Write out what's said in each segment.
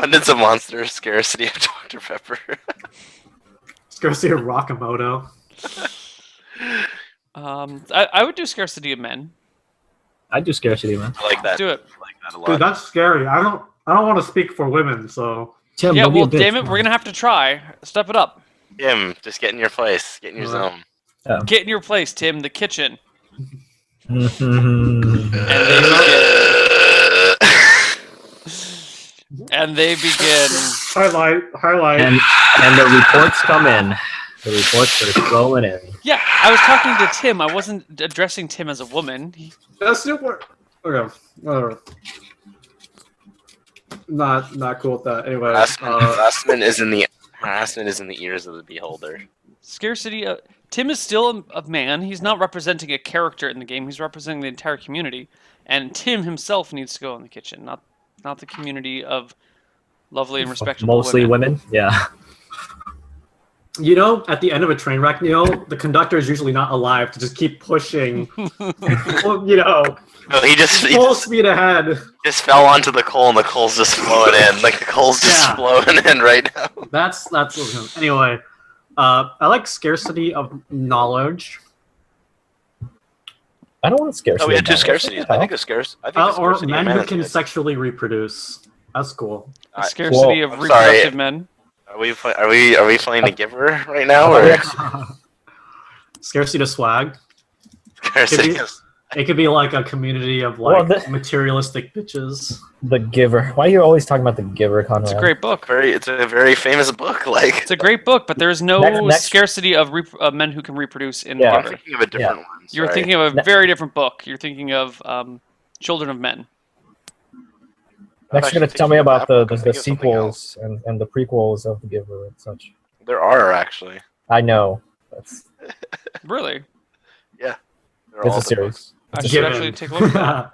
Abundance of monsters, scarcity of Dr. Pepper. Scarcity of Rakamoto. I would do scarcity of men. I'd do scarcity, man. I like Let's that. do it. I like that a Dude, lot. that's scary. I don't want to speak for women, so Tim, Yeah, don't be a well, bitch. damn it, we're gonna have to try. Step it up. Tim, just get in your place. Get in your Alright. zone. Get in your place, Tim. The kitchen. Mhm. And they begin. highlight. and the reports come in. The reports are flowing in. Yeah, I was talking to Tim. I wasn't addressing Tim as a woman. That's super. Okay, whatever. Not cool with that. Anyway, harassment is in the ears of the beholder. Scarcity. Tim is still a man. He's not representing a character in the game. He's representing the entire community. And Tim himself needs to go in the kitchen, not the community of lovely and respectable Mostly women. Yeah. you know, at the end of a train wreck, you know, the conductor is usually not alive to just keep pushing. You know, No, he full speed ahead. just fell onto the coal and the coal's just flowing in. Like the coal's just Yeah. flowing in right now. That's anyway. I like scarcity of knowledge, I don't want scarcity. Oh, we had two of knowledge. scarcities. What the I think hell? it's scarce. I think it's or scarcity of men man who is can good. sexually reproduce. That's cool. A scarcity Whoa, of I'm sorry. reproductive men. Are we playing the giver right now, or Scarcity of swag. scarcity? Could It could be like a community of Well, like materialistic bitches. The Giver. Why are you always talking about The Giver, Conrad? It's a great book. It's a very famous book. Like It's a great book, but there's no Next- scarcity of men who can reproduce in Yeah. the I'm Giver. thinking of a different one. You're sorry. thinking of a very different book. You're thinking of Children of Men. Next, you're going to Actually, tell me thinking about of the that book, I'm thinking of something sequels and the prequels of The Giver and such. There are actually. I know. That's Really? They're It's all a the series. books. I It's a should series. actually take a look at that.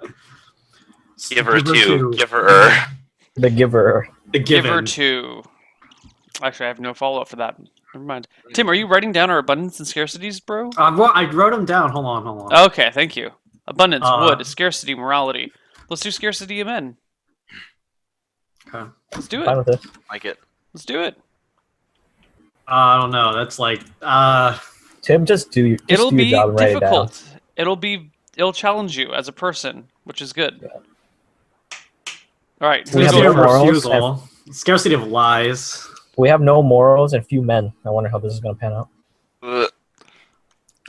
Giver Giver 2. Giver. The Giver. The Giver Given. 2. Actually, I have no follow-up for that. Never mind. Tim, are you writing down our abundance and scarcities, bro? I wrote them down. Hold on. Okay, thank you. Abundance, wood, scarcity, morality. Let's do scarcity of men. Okay. Let's do Fine it. with it. Like it. Let's do it. I don't know. That's like Tim, just do your It'll do your be job and write it down. difficult. It'll challenge you as a person, which is good. Yeah. All right. We who's have scarcity no of going first? morals refusal. Scarcity of lies. We have no morals and few men. I wonder how this is going to pan out. Ugh.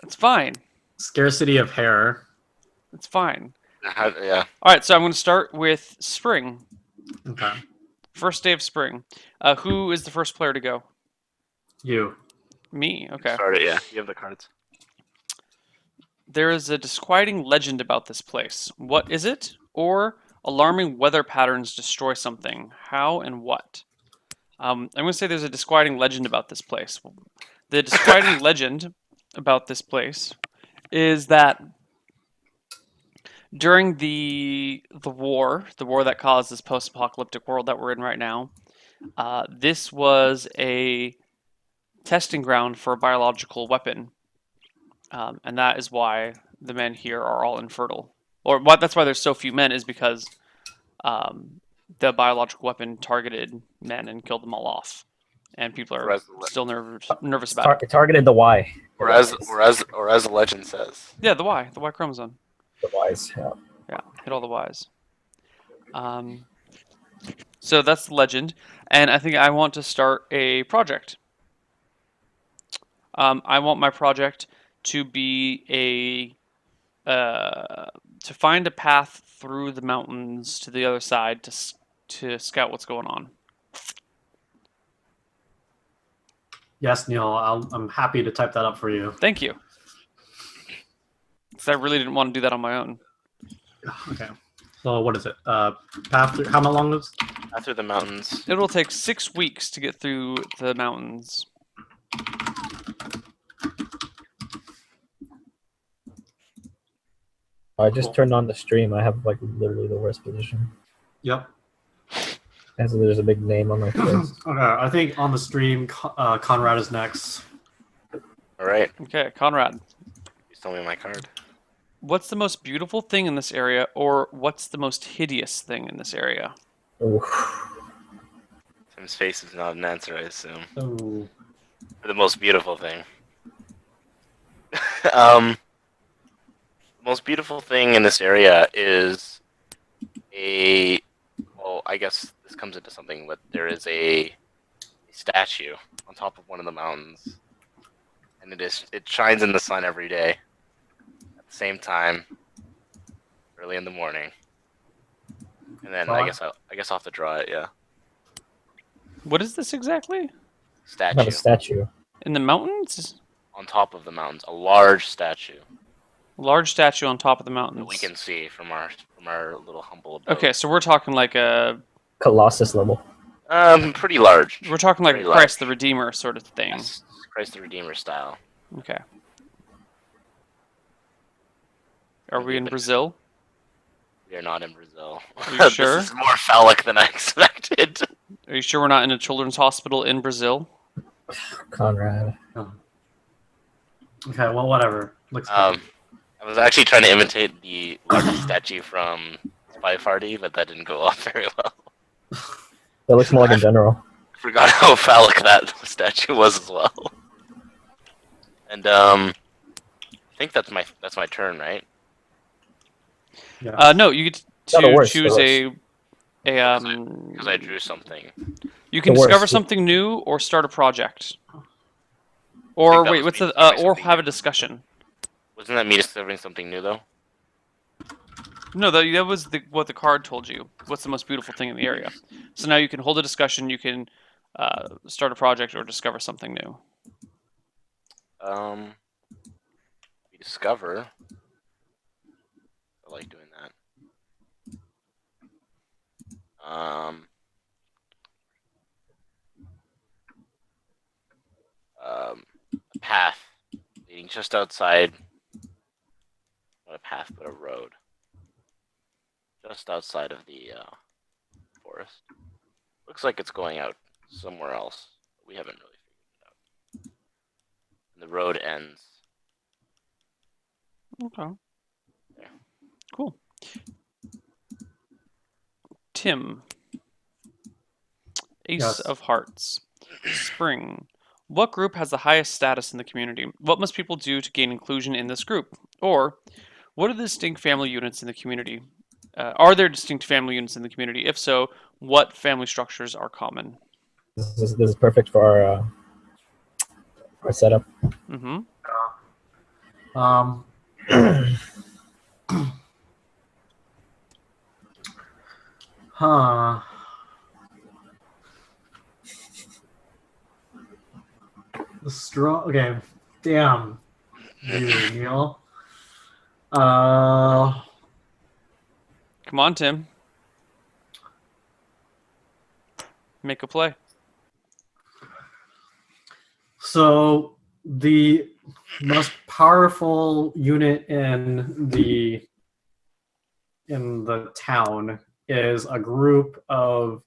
That's fine. Scarcity of hair. It's fine. Yeah. All right, so I'm going to start with spring. Okay. First day of spring. Who is the first player to go? You. Me. Okay. Start it. Yeah. You have the cards. There is a disquieting legend about this place. What is it? Or alarming weather patterns destroy something. How and what? I'm going to say there's a disquieting legend about this place. The disquieting legend about this place is that during the war that caused this post-apocalyptic world that we're in right now, this was a testing ground for a biological weapon. And that is why the men here are all infertile. Or that's why there's so few men, is because the biological weapon targeted men and killed them all off. And people are still nervous about it. Targeted the Y. Or as the legend says. Yeah, the Y chromosome. The Ys. Yeah. Yeah, hit all the Ys. So that's the legend. And I think I want to start a project. I want my project to be to find a path through the mountains to the other side to scout what's going on. Yes, Neil. I'm happy to type that up for you. Thank you. Because I really didn't want to do that on my own. Okay. So what is it? Path through. How long is? After the mountains. It will take 6 weeks to get through the mountains. I just turned on the stream. I have like literally the worst position. Yep. And so there's a big name on my face. Okay. I think on the stream, Conrad is next. All right. Okay, Conrad. You tell me my card. What's the most beautiful thing in this area, or what's the most hideous thing in this area? Oof. Tim's face is not an answer, I assume. Oh. For the most beautiful thing. The most beautiful thing in this area is well, I guess this comes into something, but there is a statue on top of one of the mountains, and it shines in the sun every day at the same time, early in the morning. And then Draw I it? guess I'll have to draw it. Yeah, What is this exactly? Not statue a statue. In the mountains? on top of the mountains, a large statue A large statue on top of the that mountains. we can see from our little humble abode. Okay, so we're talking like Colossus level. Pretty large. we're talking like Pretty a Christ large. the Redeemer sort of thing. Yes, Christ the Redeemer style. Okay. Are we in Maybe. Brazil? We are not in Brazil. Are you sure? This is more phallic than I expected. Are you sure we're not in a children's hospital in Brazil? Conrad. Okay, well, whatever. Looks good. I was actually trying to imitate the large statue from Spy Party, but that didn't go off very well. That looks more like a general. I forgot how phallic that statue was as well. And I think that's my turn, right? Yeah. No, you get No, the to worst, choose the Because I drew something. You can The worst. discover something new or start a project. Or that wait, was what's me the discovering or something have a new. discussion. Wasn't that me discovering something new though? No, that was what the card told you. What's the most beautiful thing in the area? So now you can hold a discussion. You can start a project or discover something new. We discover. I like doing that. A path leading just outside. Not a path, but a road. Just outside of the forest. Looks like it's going out somewhere else. We haven't really figured it out. And the road ends. Okay. Yeah. Cool. Tim. Ace Yes. of Hearts. Spring. What group has the highest status in the community? What must people do to gain inclusion in this group? Or, what are the distinct family units in the community? Are there distinct family units in the community? If so, what family structures are common? This is perfect for our setup. Mm-hmm. Huh. The strong. Okay. Damn. You, Neil. Come on, Tim. Make a play. So the most powerful unit in the town is a group of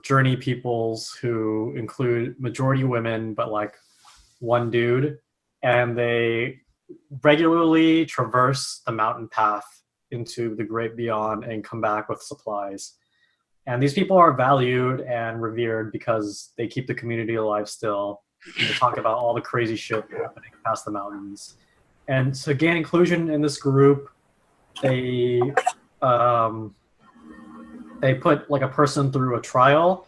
journey peoples who include majority women, but like one dude, and they regularly traverse the mountain path into the great beyond and come back with supplies. And these people are valued and revered because they keep the community alive still. They talk about all the crazy shit happening past the mountains. And to gain inclusion in this group, they put like a person through a trial,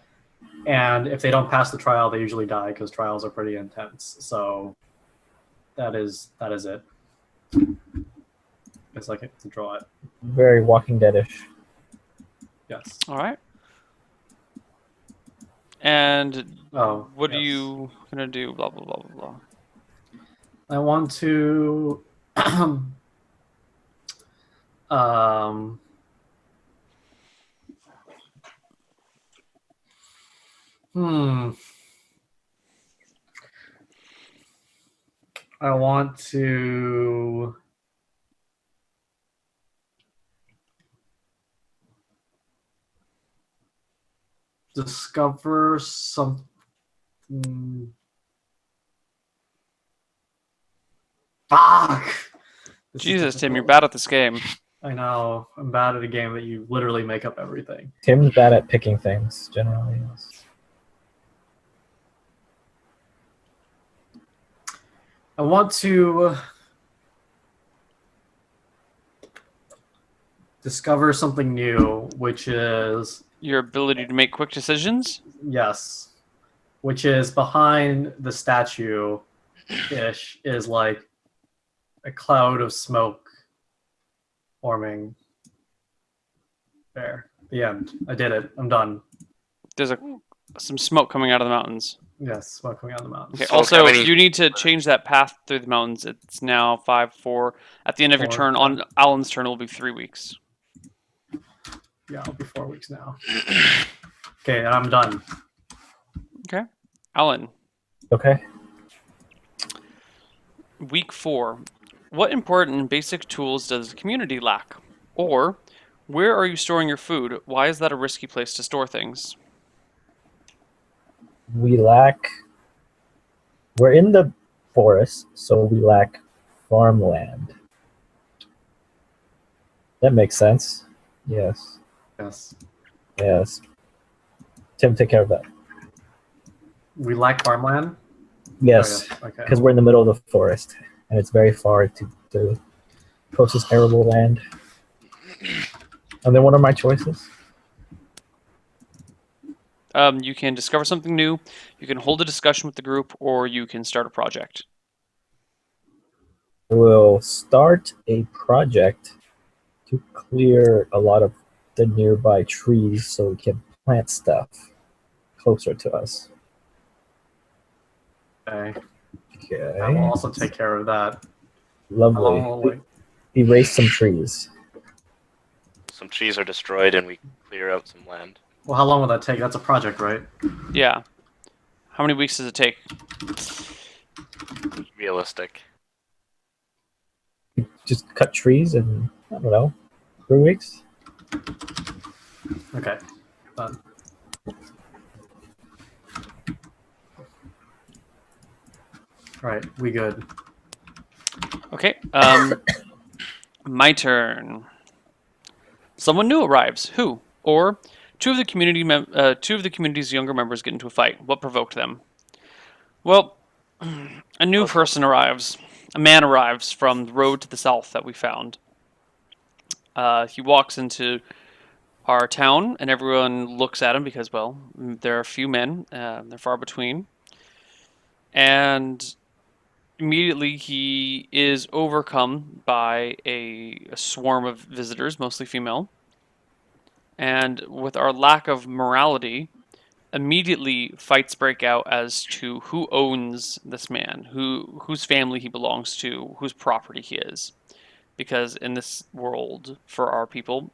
and if they don't pass the trial, they usually die because trials are pretty intense. So that is it. It's like to draw it. Very Walking Dead-ish. Yes. All right. And Oh. what are yes. you gonna do? Blah blah blah blah blah. I want to I want to discover something. Fuck! This is Jesus, Tim, you're difficult. bad at this game. I know. I'm bad at a game that you literally make up everything. Tim's bad at picking things generally. I want to discover something new, which is Your ability to make quick decisions. yes, which is behind the statue ish is like a cloud of smoke forming. There. The end. I did it. I'm done. There's some smoke coming out of the mountains. Yes, smoke coming out of the mountains. Okay. Smoke Also, have any- you need to change that path through the mountains. It's now 5-4. At the end of your 4, turn, on Alan's turn, it will be 3 weeks. Yeah, it'll be 4 weeks now. Okay, I'm done. Alan, Okay. week 4. What important and basic tools does the community lack? Or, where are you storing your food? Why is that a risky place to store things? We lack. We're in the forest, so we lack farmland. That makes sense. Yes. Yes. Yes. Tim, take care of that. We lack farmland? Yes, Oh, yeah. Okay. because we're in the middle of the forest, and it's very far to the closest arable land. And then what are my choices? You can discover something new, you can hold a discussion with the group, or you can start a project. We'll start a project to clear a lot of the nearby trees so we can plant stuff closer to us. Okay. Okay. I will also take care of that. How Lovely. long will it Erase some trees. Some trees are destroyed and we clear out some land. Well, how long will that take? That's a project, right? Yeah. How many weeks does it take? Realistic. Just cut trees in, I don't know, 3 weeks? Okay. Done. Right, we good. Okay. My turn. Someone new arrives. Who? Or two of the community's younger members get into a fight. What provoked them? Well, a new person arrives. A man arrives from the road to the south that we found. He walks into our town, and everyone looks at him because, well, there are few men. They're far between. And immediately he is overcome by a swarm of visitors, mostly female. And with our lack of morality, immediately fights break out as to who owns this man, whose family he belongs to, whose property he is. Because in this world, for our people,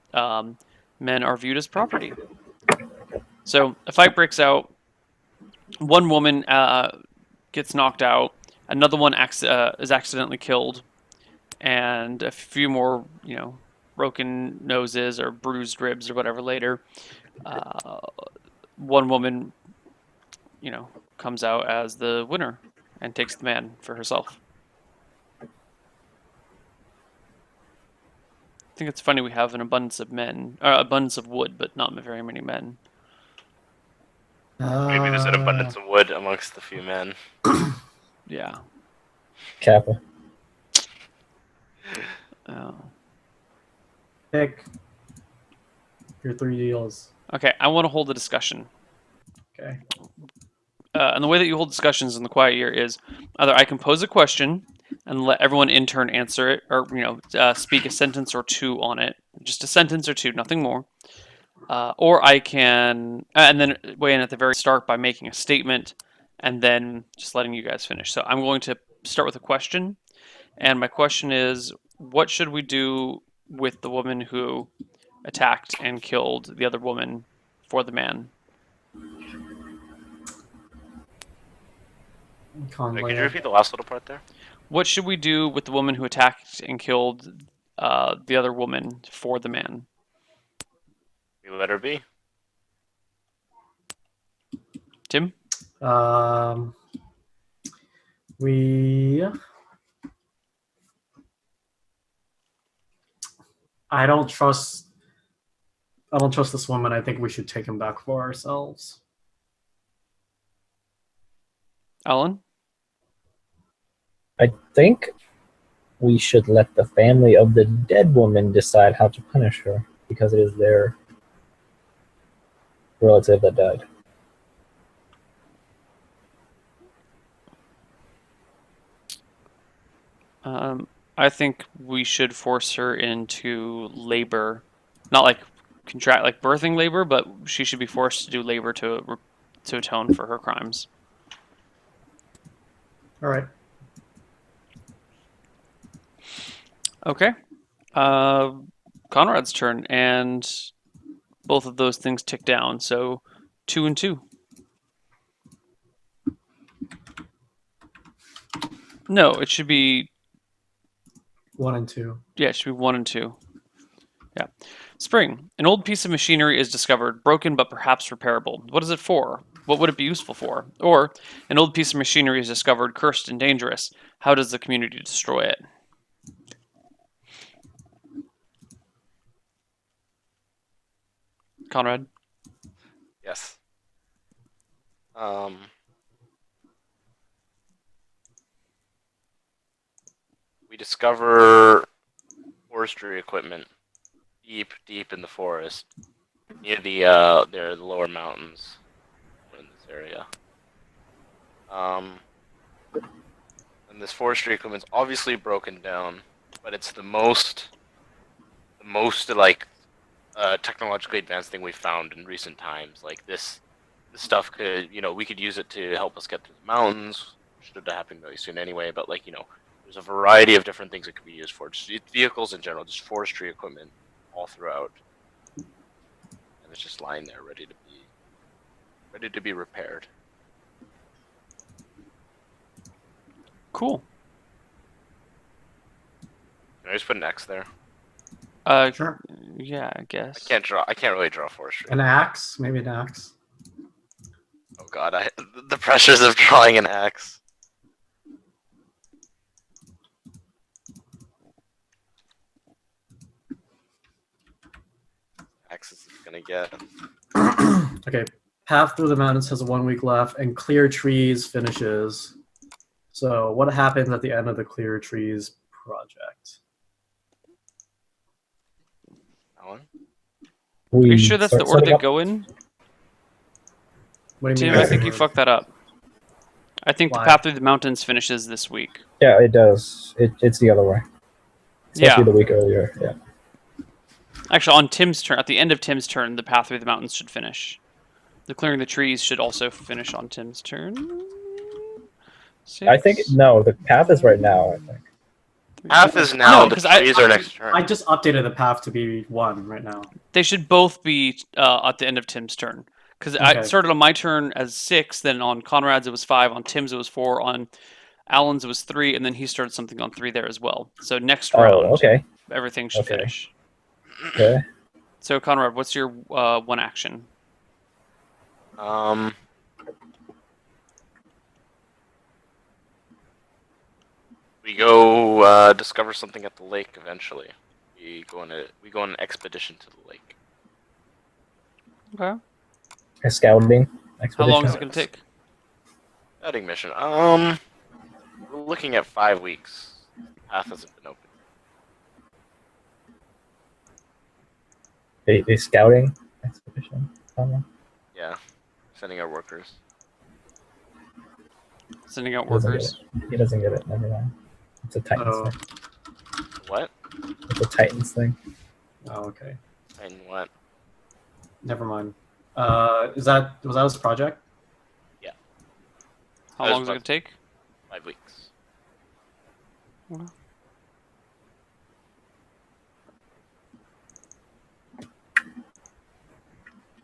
men are viewed as property. So a fight breaks out. One woman gets knocked out. Another one is accidentally killed, and a few more, broken noses or bruised ribs or whatever later. One woman, comes out as the winner and takes the man for herself. I think it's funny we have an abundance of wood, but not very many men. Maybe there's an abundance of wood amongst the few men. Yeah. Kappa. Pick your 3 deals. Okay, I want to hold a discussion. Okay. And the way that you hold discussions in the quiet year is either I can pose a question and let everyone in turn answer it, or speak a sentence or two on it, just a sentence or two, nothing more. Or I can, and then weigh in at the very start by making a statement, and then just letting you guys finish. So I'm going to start with a question, and my question is, what should we do with the woman who attacked and killed the other woman for the man? Wait, could you repeat the last little part there? What should we do with the woman who attacked and killed the other woman for the man? We let her be. Tim? We I don't trust. I don't trust this woman. I think we should take him back for ourselves. Alan? I think we should let the family of the dead woman decide how to punish her because it is their relative that died. I think we should force her into labor, not like contract like birthing labor, but she should be forced to do labor to atone for her crimes. All right. Okay. Conrad's turn, and both of those things tick down. So 2 and 2. No, it should be 1 and 2. yeah, it should be 1 and 2. Yeah. Spring. An old piece of machinery is discovered, broken but perhaps repairable. What is it for? What would it be useful for? Or an old piece of machinery is discovered, cursed and dangerous. How does the community destroy it? Conrad. Yes. We discover forestry equipment deep in the forest, near the lower mountains in this area. And this forestry equipment's obviously broken down, but it's the most like technologically advanced thing we've found in recent times. Like this stuff could, we could use it to help us get through the mountains, which should happen really soon anyway. But like, there's a variety of different things it could be used for. Just vehicles in general, just forestry equipment all throughout, and it's just lying there ready to be repaired. Cool. Can I just put an X there? Sure. Yeah, I guess. I can't really draw forestry. An axe, maybe an axe. Oh god, the pressures of drawing an axe. Axe is gonna get. Okay. Path through the mountains has 1 week left, and clear trees finishes. So, what happens at the end of the clear trees project? Alan? Are you sure that's the order they up. go in? What do you Tim, mean? I think you fucked that up. I think Why? the Path Through the Mountains finishes this week. Yeah, it does. It's the other way. It's supposed to Yeah. be the week earlier. Yeah. Actually, on Tim's turn, at the end of Tim's turn, the Path Through the Mountains should finish. The Clearing the Trees should also finish on Tim's turn. I think no. The path is right now. I think. Half is now. No, the 'cause I- trees are next turn. I just updated the path to be 1 right now. They should both be at the end of Tim's turn. Because I Okay. started on my turn as 6, then on Conrad's it was 5, on Tim's it was 4, on Alan's it was 3, and then he started something on 3 there as well. So next round, Oh, okay. everything should Okay. finish. Okay. So Conrad, what's your one action? We go discover something at the lake eventually. We go on an expedition to the lake. Okay. A scouting How expedition. long is it going to take? Scouting mission. We're looking at 5 weeks. Path hasn't been open. A scouting expedition. Yeah, sending our workers. Sending out He doesn't workers. get it. He doesn't get it. Never mind. It's a Titans Oh. thing. What? It's a Titans thing. Oh, okay. And what? Never mind. Was that his project? How That long was is it going to take? 5 weeks.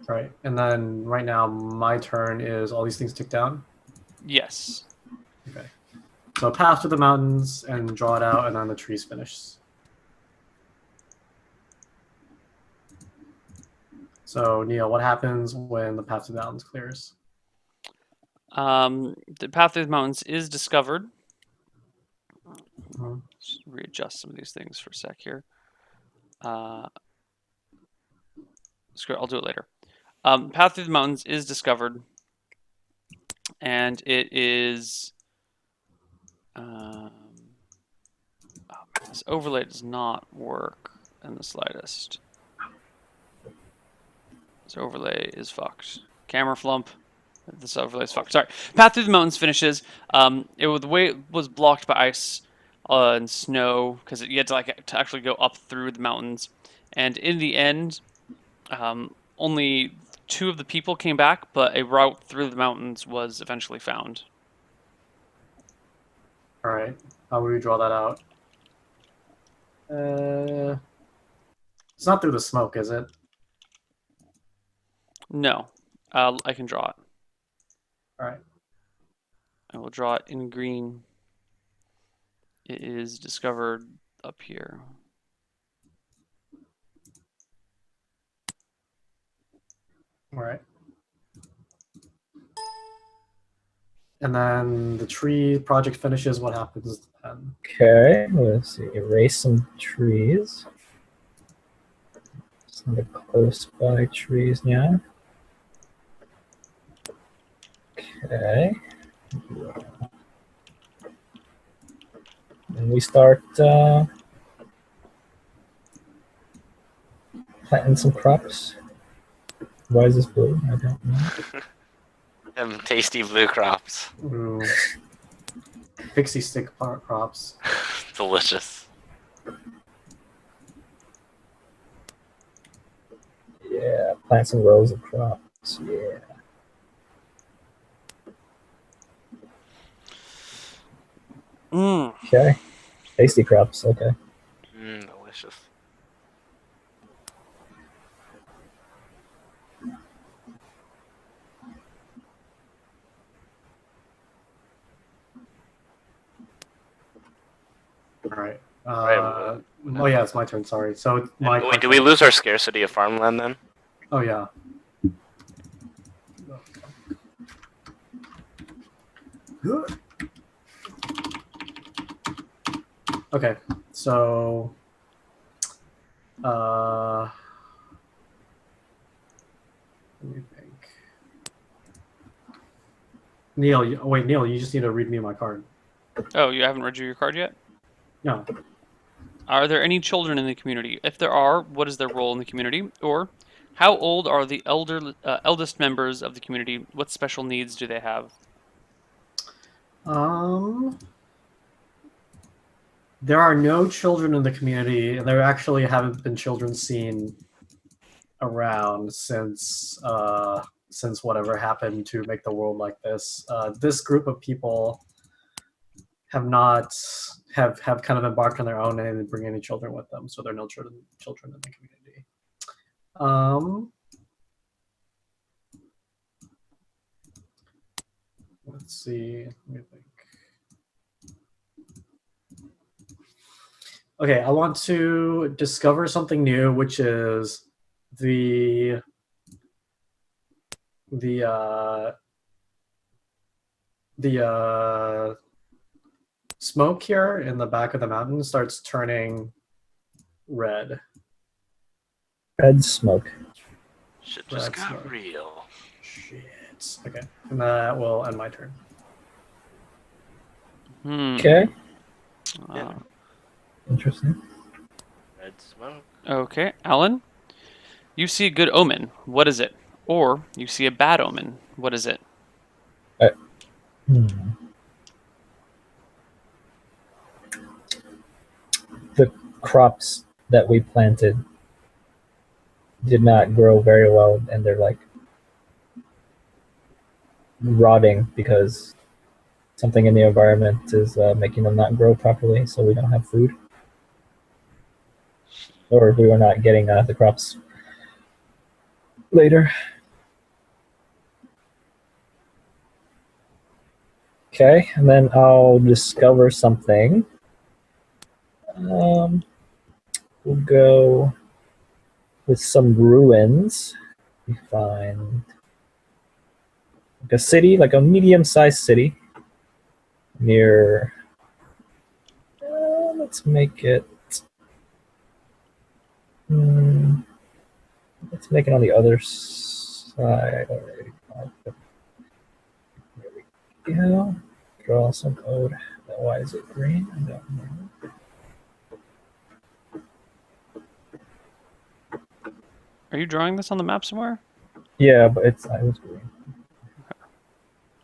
Right. And then right now, my turn is all these things tick down. Yes. Okay. So path to the mountains and draw it out, and then the trees finish. So Neil, what happens when the path to the mountains clears? The Path Through the Mountains is discovered. Mhm. Just readjust some of these things for a sec here. Screw it, I'll do it later. Path Through the Mountains is discovered, and it is. Oh man, this overlay does not work in the slightest. This overlay is fucked. Camera flump. This overlay is fucked. Sorry. Path Through the Mountains finishes. The way it was blocked by ice and snow, because you had to actually go up through the mountains, and in the end, only 2 of the people came back, but a route through the mountains was eventually found. All right. How would we draw that out? It's not through the smoke, is it? No, I can draw it. All right. I will draw it in green. It is discovered up here. All right. And then the tree project finishes. What happens then? Okay, let's see. Erase some trees. Some of the close by trees now. Okay. And we start planting some crops. Why is this blue? I don't know. Them tasty blue crops. Ooh. Pixie stick crops. Delicious. Yeah, plant some rows of crops. Yeah. Okay. Tasty crops. Okay. Delicious. All right. Right. Oh yeah, it's my turn. Sorry. So my Wait, do we lose our scarcity of farmland then? Oh yeah. Okay, so let me think. Neil, Neil, you just need to read me my card. Oh, you haven't read your card yet? No. Are there any children in the community? If there are, what is their role in the community? Or, how old are the eldest members of the community? What special needs do they have? There are no children in the community. There actually haven't been children seen around since whatever happened to make the world like this. This group of people have kind of embarked on their own and didn't bring any children with them, so there are no children in the community. Let's see. Let me think. Okay, I want to discover something new, which is the smoke here in the back of the mountain starts turning red. Red smoke. Shit just That's got smart. real. Shit. Okay, and that will end my turn. Okay. Interesting. Red smoke. Okay, Alan. You see a good omen. What is it? Or you see a bad omen. What is it? The crops that we planted did not grow very well, and they're like rotting because something in the environment is making them not grow properly, so we don't have food. Or we were not getting the crops later. Okay, and then I'll discover something. We'll go with some ruins. We find like a city, like a medium-sized city near. Let's make it Let's make it on the other side. Already. Here we go. Draw some code. Why is it green? I don't know. Are you drawing this on the map somewhere? Yeah, but I was green.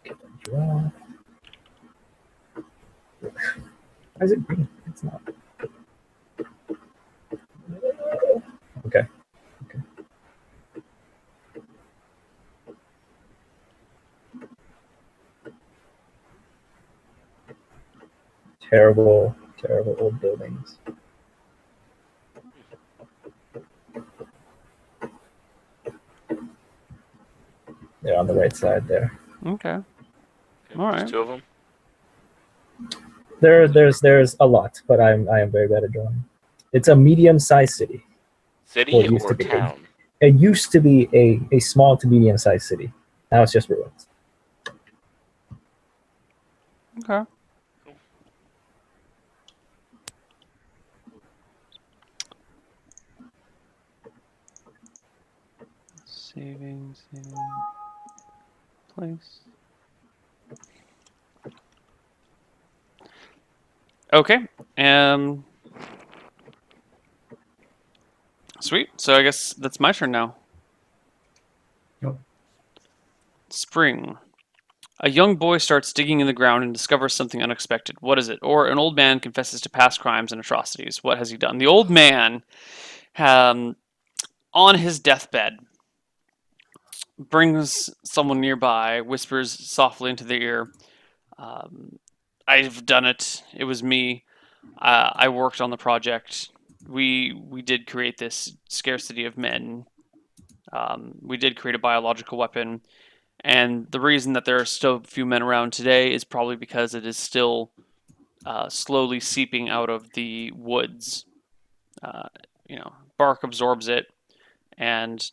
Okay, draw. Why is it green? It's not. Okay. Terrible old buildings. They're on the right side there. Okay. Okay, All there's right. 2 of them. There's a lot, but I am very bad at drawing. It's a medium-sized city. City Well, it used or to be. town? It used to be a small to medium-sized city. Now it's just ruins. Okay. Saving, place. Okay. Sweet. So I guess that's my turn now. Yep. Spring. A young boy starts digging in the ground and discovers something unexpected. What is it? Or an old man confesses to past crimes and atrocities. What has he done? The old man, on his deathbed, brings someone nearby, whispers softly into their ear, I've done it. It was me. I worked on the project. We did create this scarcity of men. We did create a biological weapon. And the reason that there are still a few men around today is probably because it is still slowly seeping out of the woods. Bark absorbs it, and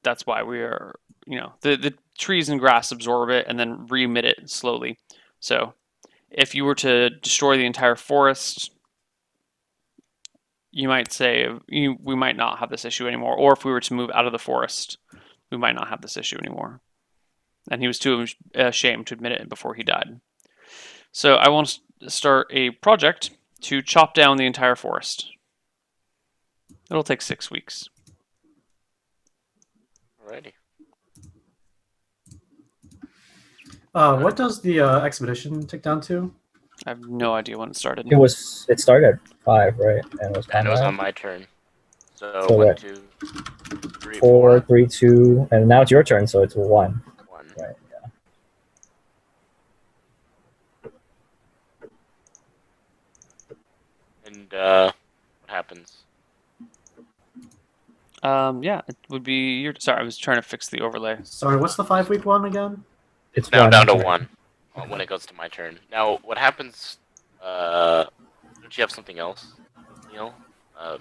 that's why we are, the trees and grass absorb it and then re-emit it slowly. So if you were to destroy the entire forest, you might say we might not have this issue anymore. Or if we were to move out of the forest, we might not have this issue anymore. And he was too ashamed to admit it before he died. So I want to start a project to chop down the entire forest. It'll take 6 weeks. Alrighty. What does the expedition tick down to? I have no idea when it started. It started at 5, right? And it was And it was Conrad. on my turn. So, So 1, what? 2, 3, 4, 4, 3, 2, and now it's your turn, so it's 1. 1. Right. And what happens? Yeah, it would be your. Sorry, I was trying to fix the overlay. Sorry, what's the 5-week one again? It's Now 1. down to 1 when it goes to my turn. Now, what happens? Don't you have something else, Neil? Oh,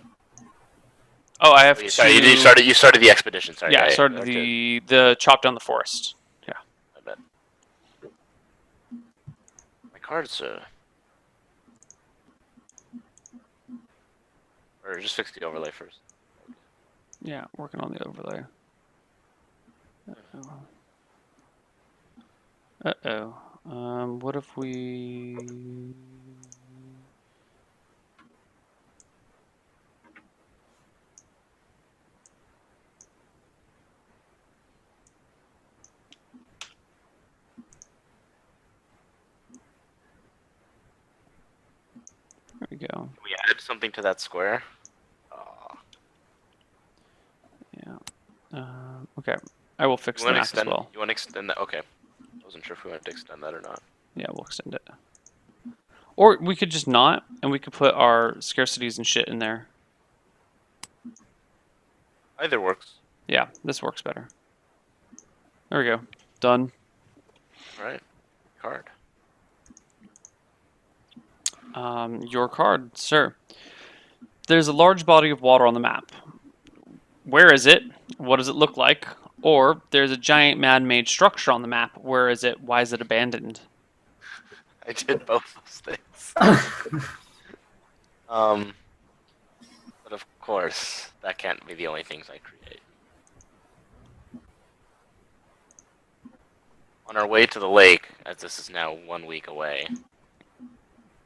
I have You to. started. You started the expedition. Sorry. Yeah, I started the chop down the forest. Yeah. I bet. My cards. Or just fix the overlay first. Yeah, working on the overlay. Uh-oh. What if we... There we go. Can we add something to that square? Yeah. Okay. I will fix You the want to map as extend? well. You want to extend that? Okay. I wasn't sure if we wanted to extend that or not. Yeah, we'll extend it. Or we could just not, and we could put our scarcities and shit in there. Either works. Yeah, this works better. There we go. Done. All right. Card. Your card, sir. There's a large body of water on the map. Where is it? What does it look like? Or there's a giant man-made structure on the map. Where is it? Why is it abandoned? I did both those things. But of course, that can't be the only things I create. On our way to the lake, as this is now 1 week away, in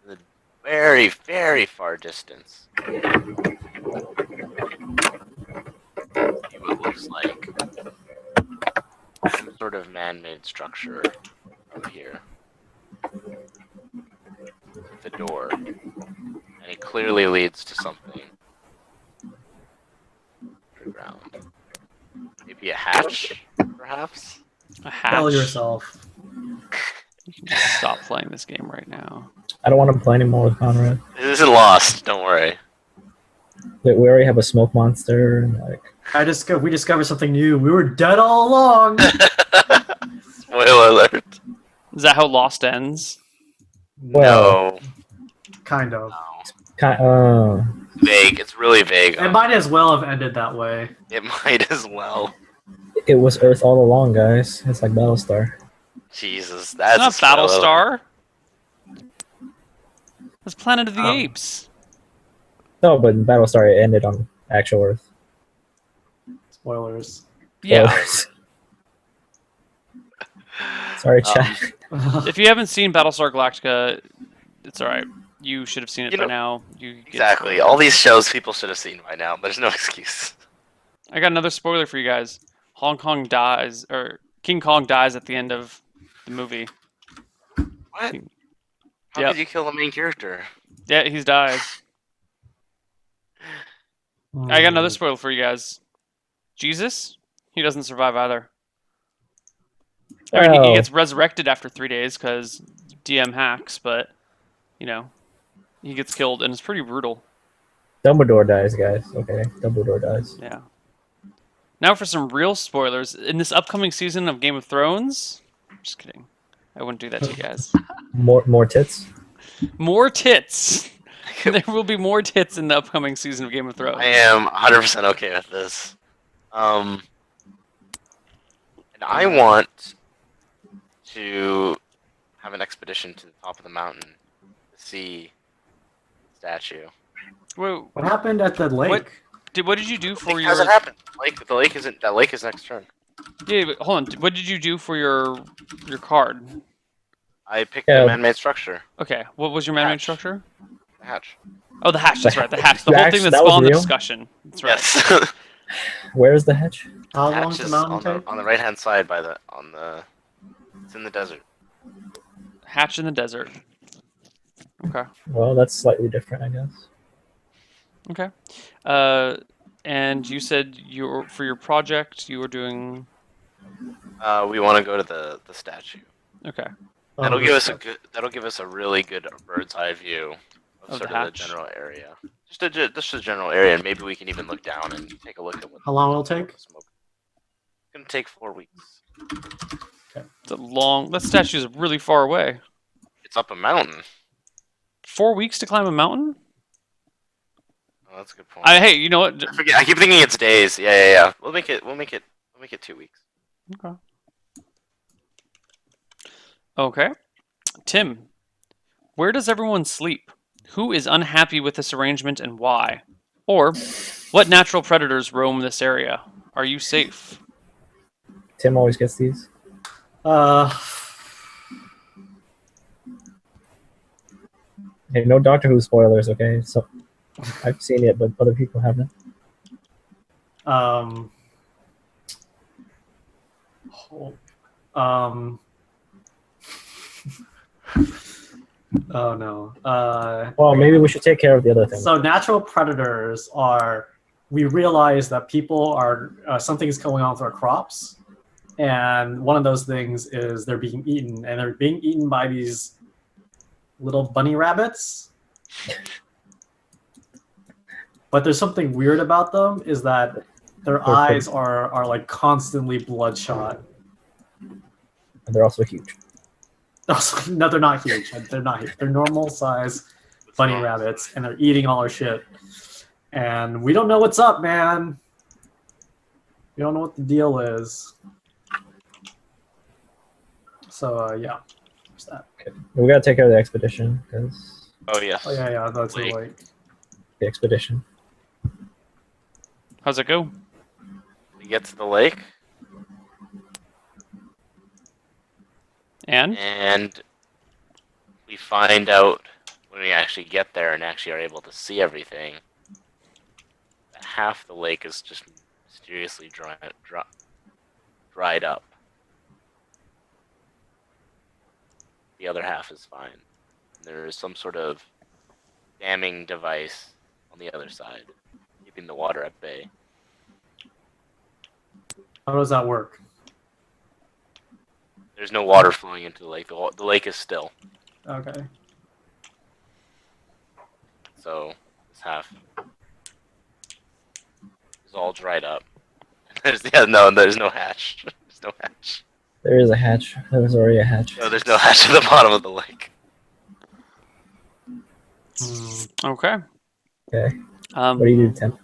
the very, very far distance, see what looks like some sort of man-made structure out here. With a door, and it clearly leads to something underground. Maybe a hatch, perhaps? A hatch. Tell yourself. You can just stop playing this game right now. I don't want to play anymore with Conrad. It isn't lost, don't worry. We already have a smoke monster. And like, We discovered something new. We were dead all along. Spoiler alert. Is that how Lost ends? Well- No. Kind of. Vague. It's really vague. It might as well have ended that way. It might as well. it was Earth all along, guys. It's like Battlestar. Jesus, that's It's not a spoiler. Battlestar. It's Planet of the Oh. Apes. No, but in Battlestar it ended on actual Earth. Spoilers. Yeah. Sorry, chat. If you haven't seen Battlestar Galactica, it's alright. You should have seen it You by know- now. You get Exactly. spoiled. All these shows people should have seen by now. There's no excuse. I got another spoiler for you guys. Hong Kong dies, or King Kong dies at the end of the movie. What? How Yep. could you kill the main character? Yeah, he dies. I got another spoiler for you guys. Jesus, he doesn't survive either. I mean, he Oh. gets resurrected after 3 days because DM hacks, but you know, he gets killed, and it's pretty brutal. Dumbledore dies, guys. Okay, Dumbledore dies. Yeah. Now for some real spoilers in this upcoming season of Game of Thrones. Just kidding. I wouldn't do that to you guys. More tits. More tits. There will be more tits in the upcoming season of Game of Thrones. I am 100% okay with this. And I want to have an expedition to the top of the mountain to see the statue. Wait, What happened at the lake? what did you do for It your? hasn't happened. The lake isn't. That lake is next turn. Yeah, but hold on. What did you do for your card? I picked Yeah. the man-made structure. Okay, what was your man-made Hatch. structure? The hatch. Oh, the hatch. That's The right. The hatch. The whole hatch, thing that that was spawned the real? discussion. That's right. Yes. Where's the hedge? How Hatch long's the is mountain on take? the right-hand side It's in the desert. Hatch in the desert. Okay. Well, that's slightly different, I guess. Okay. And you said for your project you were doing. We want to go to the statue. Okay. That'll Oh, give us this- that'll give us a really good bird's eye view of Of sort the of the hatch? general area. Just a general area, and maybe we can even look down and take a look at what. How long will it take? Smoke. It's gonna take 4 weeks. It's a long. That statue is really far away. It's up a mountain. 4 weeks to climb a mountain? Oh, that's a good point. Hey, you know what? I forget. I keep thinking it's days. Yeah. We'll make it 2 weeks. Okay. Okay. Tim, where does everyone sleep? Who is unhappy with this arrangement and why? Or, what natural predators roam this area? Are you safe? Tim always gets these. Hey, no Doctor Who spoilers, okay? So I've seen it, but other people haven't. Oh, oh no. Well, maybe we should take care of the other thing. So natural predators are. We realize that people are something is going on with our crops, and one of those things is they're being eaten, and they're being eaten by these little bunny rabbits. But there's something weird about them is that their Okay. eyes are like constantly bloodshot. And they're also huge. Also, no, they're not huge. They're not huge. They're normal size bunny rabbits, and they're eating all our shit. And we don't know what's up, man. We don't know what the deal is. So yeah, there's that. We gotta take care of the expedition, because Oh yes. Oh yeah, that's Lake. like the expedition. How's it go? We get to the lake, And and we find out when we actually get there and actually are able to see everything that half the lake is just mysteriously dried up. The other half is fine. There is some sort of damming device on the other side, keeping the water at bay. How does that work? There's no water flowing into the lake. The lake is still. Okay. So this half is all dried up. There's no hatch. There's no hatch. There is a hatch. There was already a hatch. No, there's no hatch at the bottom of the lake. okay. Okay. Um, What do you do, Tim?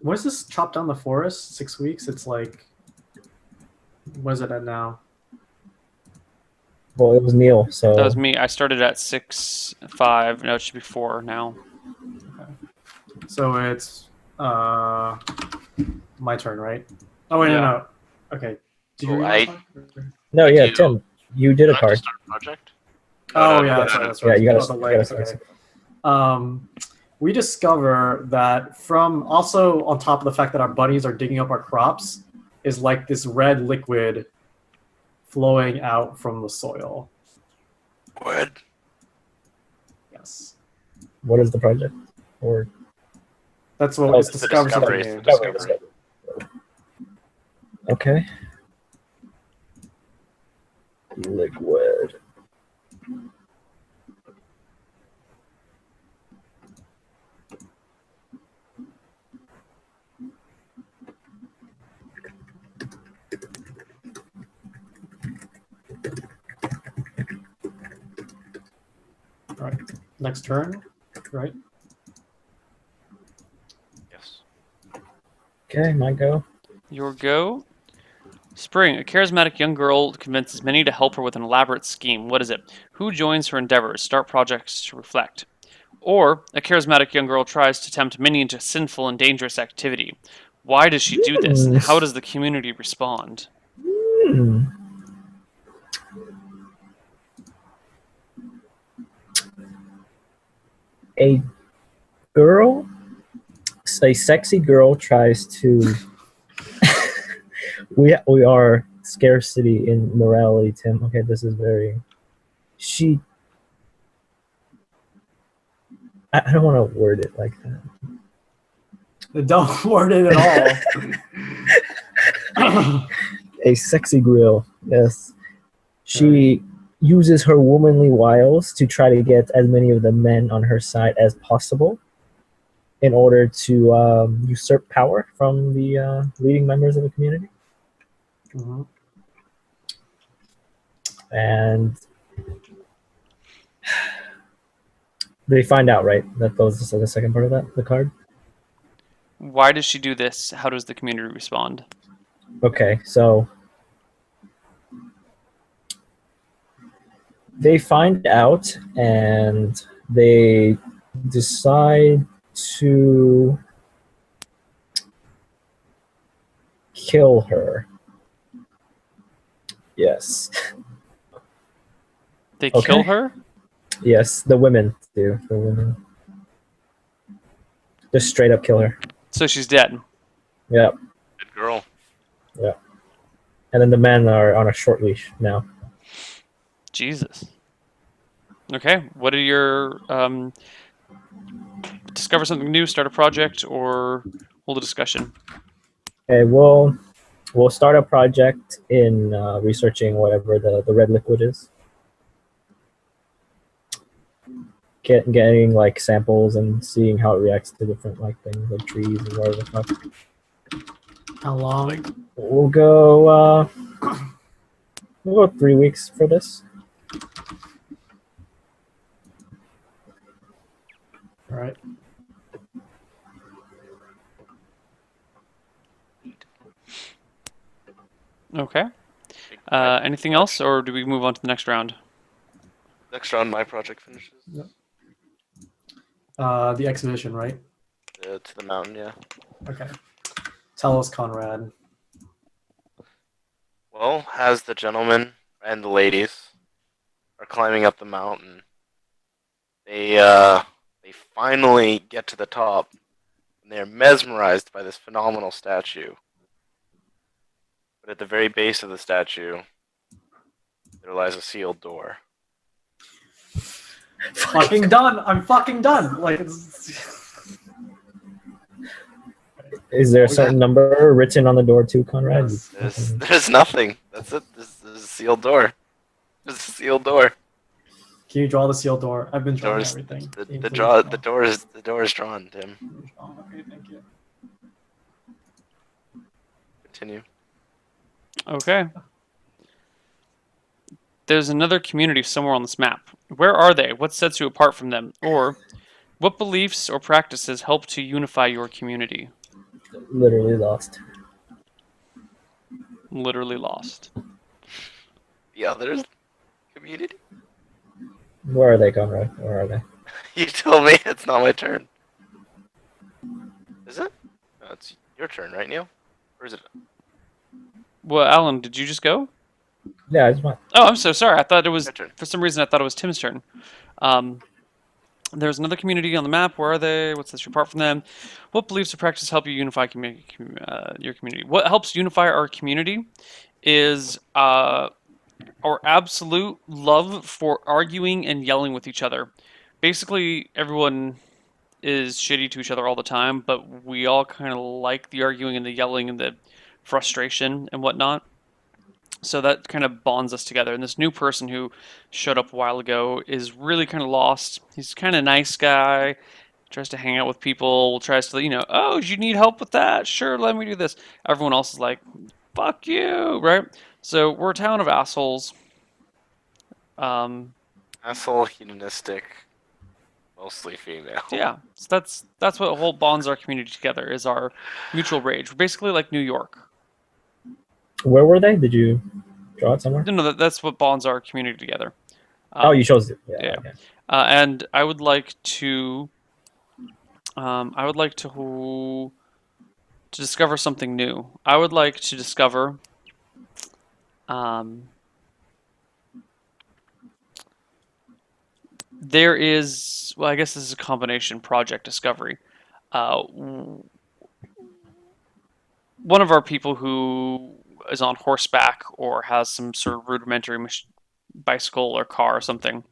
What is this? Chop down the forest? 6 weeks? It's like, what is it at now? Well, it was Neil, so That was me. I started at 6:05. No, it should be 4 now. So it's my turn, right? Oh wait, Yeah. no. Okay. Do you Oh, read I- my card? no, yeah, do- Tim, you did a Do I have to card. start a project? Oh yeah, that's right. That's right. Yeah, you gotta, Oh, the you legs, gotta okay. We discover that from also on top of the fact that our bunnies are digging up our crops is like this red liquid flowing out from the soil. Wood. Yes. What is the project? Or That's what Oh, it's it's the discovered. discovery, something it's the new. discovery. okay. Liquid. All right. Next turn, right? Yes. Okay, my go. Your go. Spring, a charismatic young girl convinces many to help her with an elaborate scheme. What is it? Who joins her endeavors? Start projects to reflect. Or, a charismatic young girl tries to tempt many into sinful and dangerous activity. Why does she do this, and how does the community respond? Hmm. A girl, a sexy girl tries to. we are scarcity in morality, Tim. Okay, this is very. She. I don't want to word it like that. Don't word it at all. A sexy girl, yes. She uses her womanly wiles to try to get as many of the men on her side as possible in order to usurp power from the leading members of the community. Mhm. And they find out, right? That was the second part of that, the card. Why does she do this? How does the community respond? Okay, so they find out and they decide to kill her. Yes. They Okay. kill her? Yes, the women do. The women. Just straight up kill her. So she's dead. Yeah. Good girl. And then the men are on a short leash now. Jesus. Okay, what are your discover something new, start a project, or hold a discussion? Okay, we'll start a project in researching whatever the red liquid is. Getting like samples and seeing how it reacts to different like things like trees and whatever the fuck. How long? We'll go 3 weeks for this. All right. Okay. Anything else, or do we move on to the next round? Next round, my project finishes. The exhibition, right? To the mountain, yeah. Okay. Tell us, Conrad. Well, as the gentlemen and the ladies are climbing up the mountain, they finally get to the top, and they are mesmerized by this phenomenal statue. But at the very base of the statue, there lies a sealed door. Fucking done. I'm fucking done. Like, Is there a certain number written on the door too, Conrad? There's nothing. That's it. This is a sealed door. There's a sealed door. can you draw the sealed door? I've been drawing Doors- everything. The Can you please door draw? is drawn, Tim. Okay, thank you. Continue. Okay. There's another community somewhere on this map. Where are they? What sets you apart from them? Or what beliefs or practices help to unify your community? Literally lost. Literally lost. The others community? Where are they, Conrad? Where are they? You told me it's not my turn. Is it? No, it's your turn, right, Neil? Or is it? Well, Alan, did you just go? Yeah, I just want. Oh, I'm so sorry. I thought it was, Your turn. for some reason, I thought it was Tim's turn. There's another community on the map. Where are they? What sets you apart from them? What beliefs or practices help you unify your community? What helps unify our community is our absolute love for arguing and yelling with each other. Basically, everyone is shitty to each other all the time, but we all kind of like the arguing and the yelling and the frustration and whatnot. So that kind of bonds us together. And this new person who showed up a while ago is really kind of lost. He's kind of nice guy, tries to hang out with people, tries to, oh, you need help with that? Sure, let me do this. Everyone else is like, fuck you, right? So we're a town of assholes. Asshole, hedonistic, mostly female. Yeah, so that's what whole bonds our community together is our mutual rage. We're basically like New York. Where were they? Did you draw it somewhere? No, that's what bonds our community together. Oh, you chose it. yeah. Okay. And I would like to to discover something new. I would like to discover there is, well, I guess this is a combination project discovery. One of our people who is on horseback or has some sort of rudimentary bicycle or car or something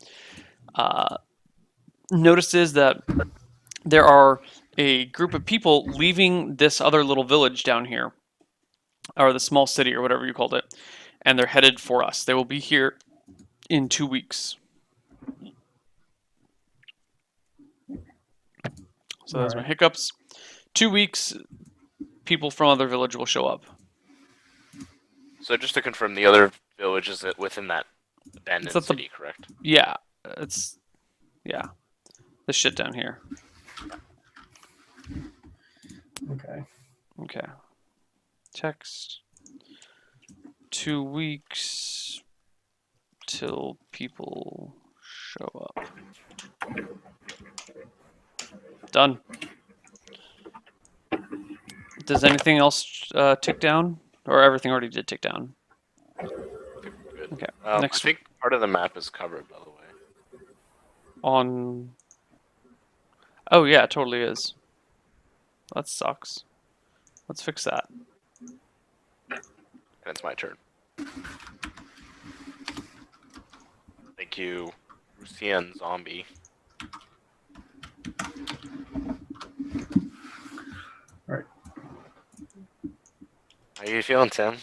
notices that there are a group of people leaving this other little village down here, or the small city or whatever you called it, and they're headed for us. They will be here in 2 weeks. So those are my hiccups. 2 weeks, people from other village will show up. So just to confirm, the other village is within that abandoned It's at the- city, correct? Yeah, this shit down here. Okay. Okay. Text. 2 weeks till people show up. Done. Does anything else tick down? Or everything already did tick down? Good. Okay. I Next think part of the map is covered, by the way. on. Oh, yeah, it totally is. That sucks. Let's fix that. And it's my turn. Thank you, Rusian Zombie. Alright. How you feeling, Tim?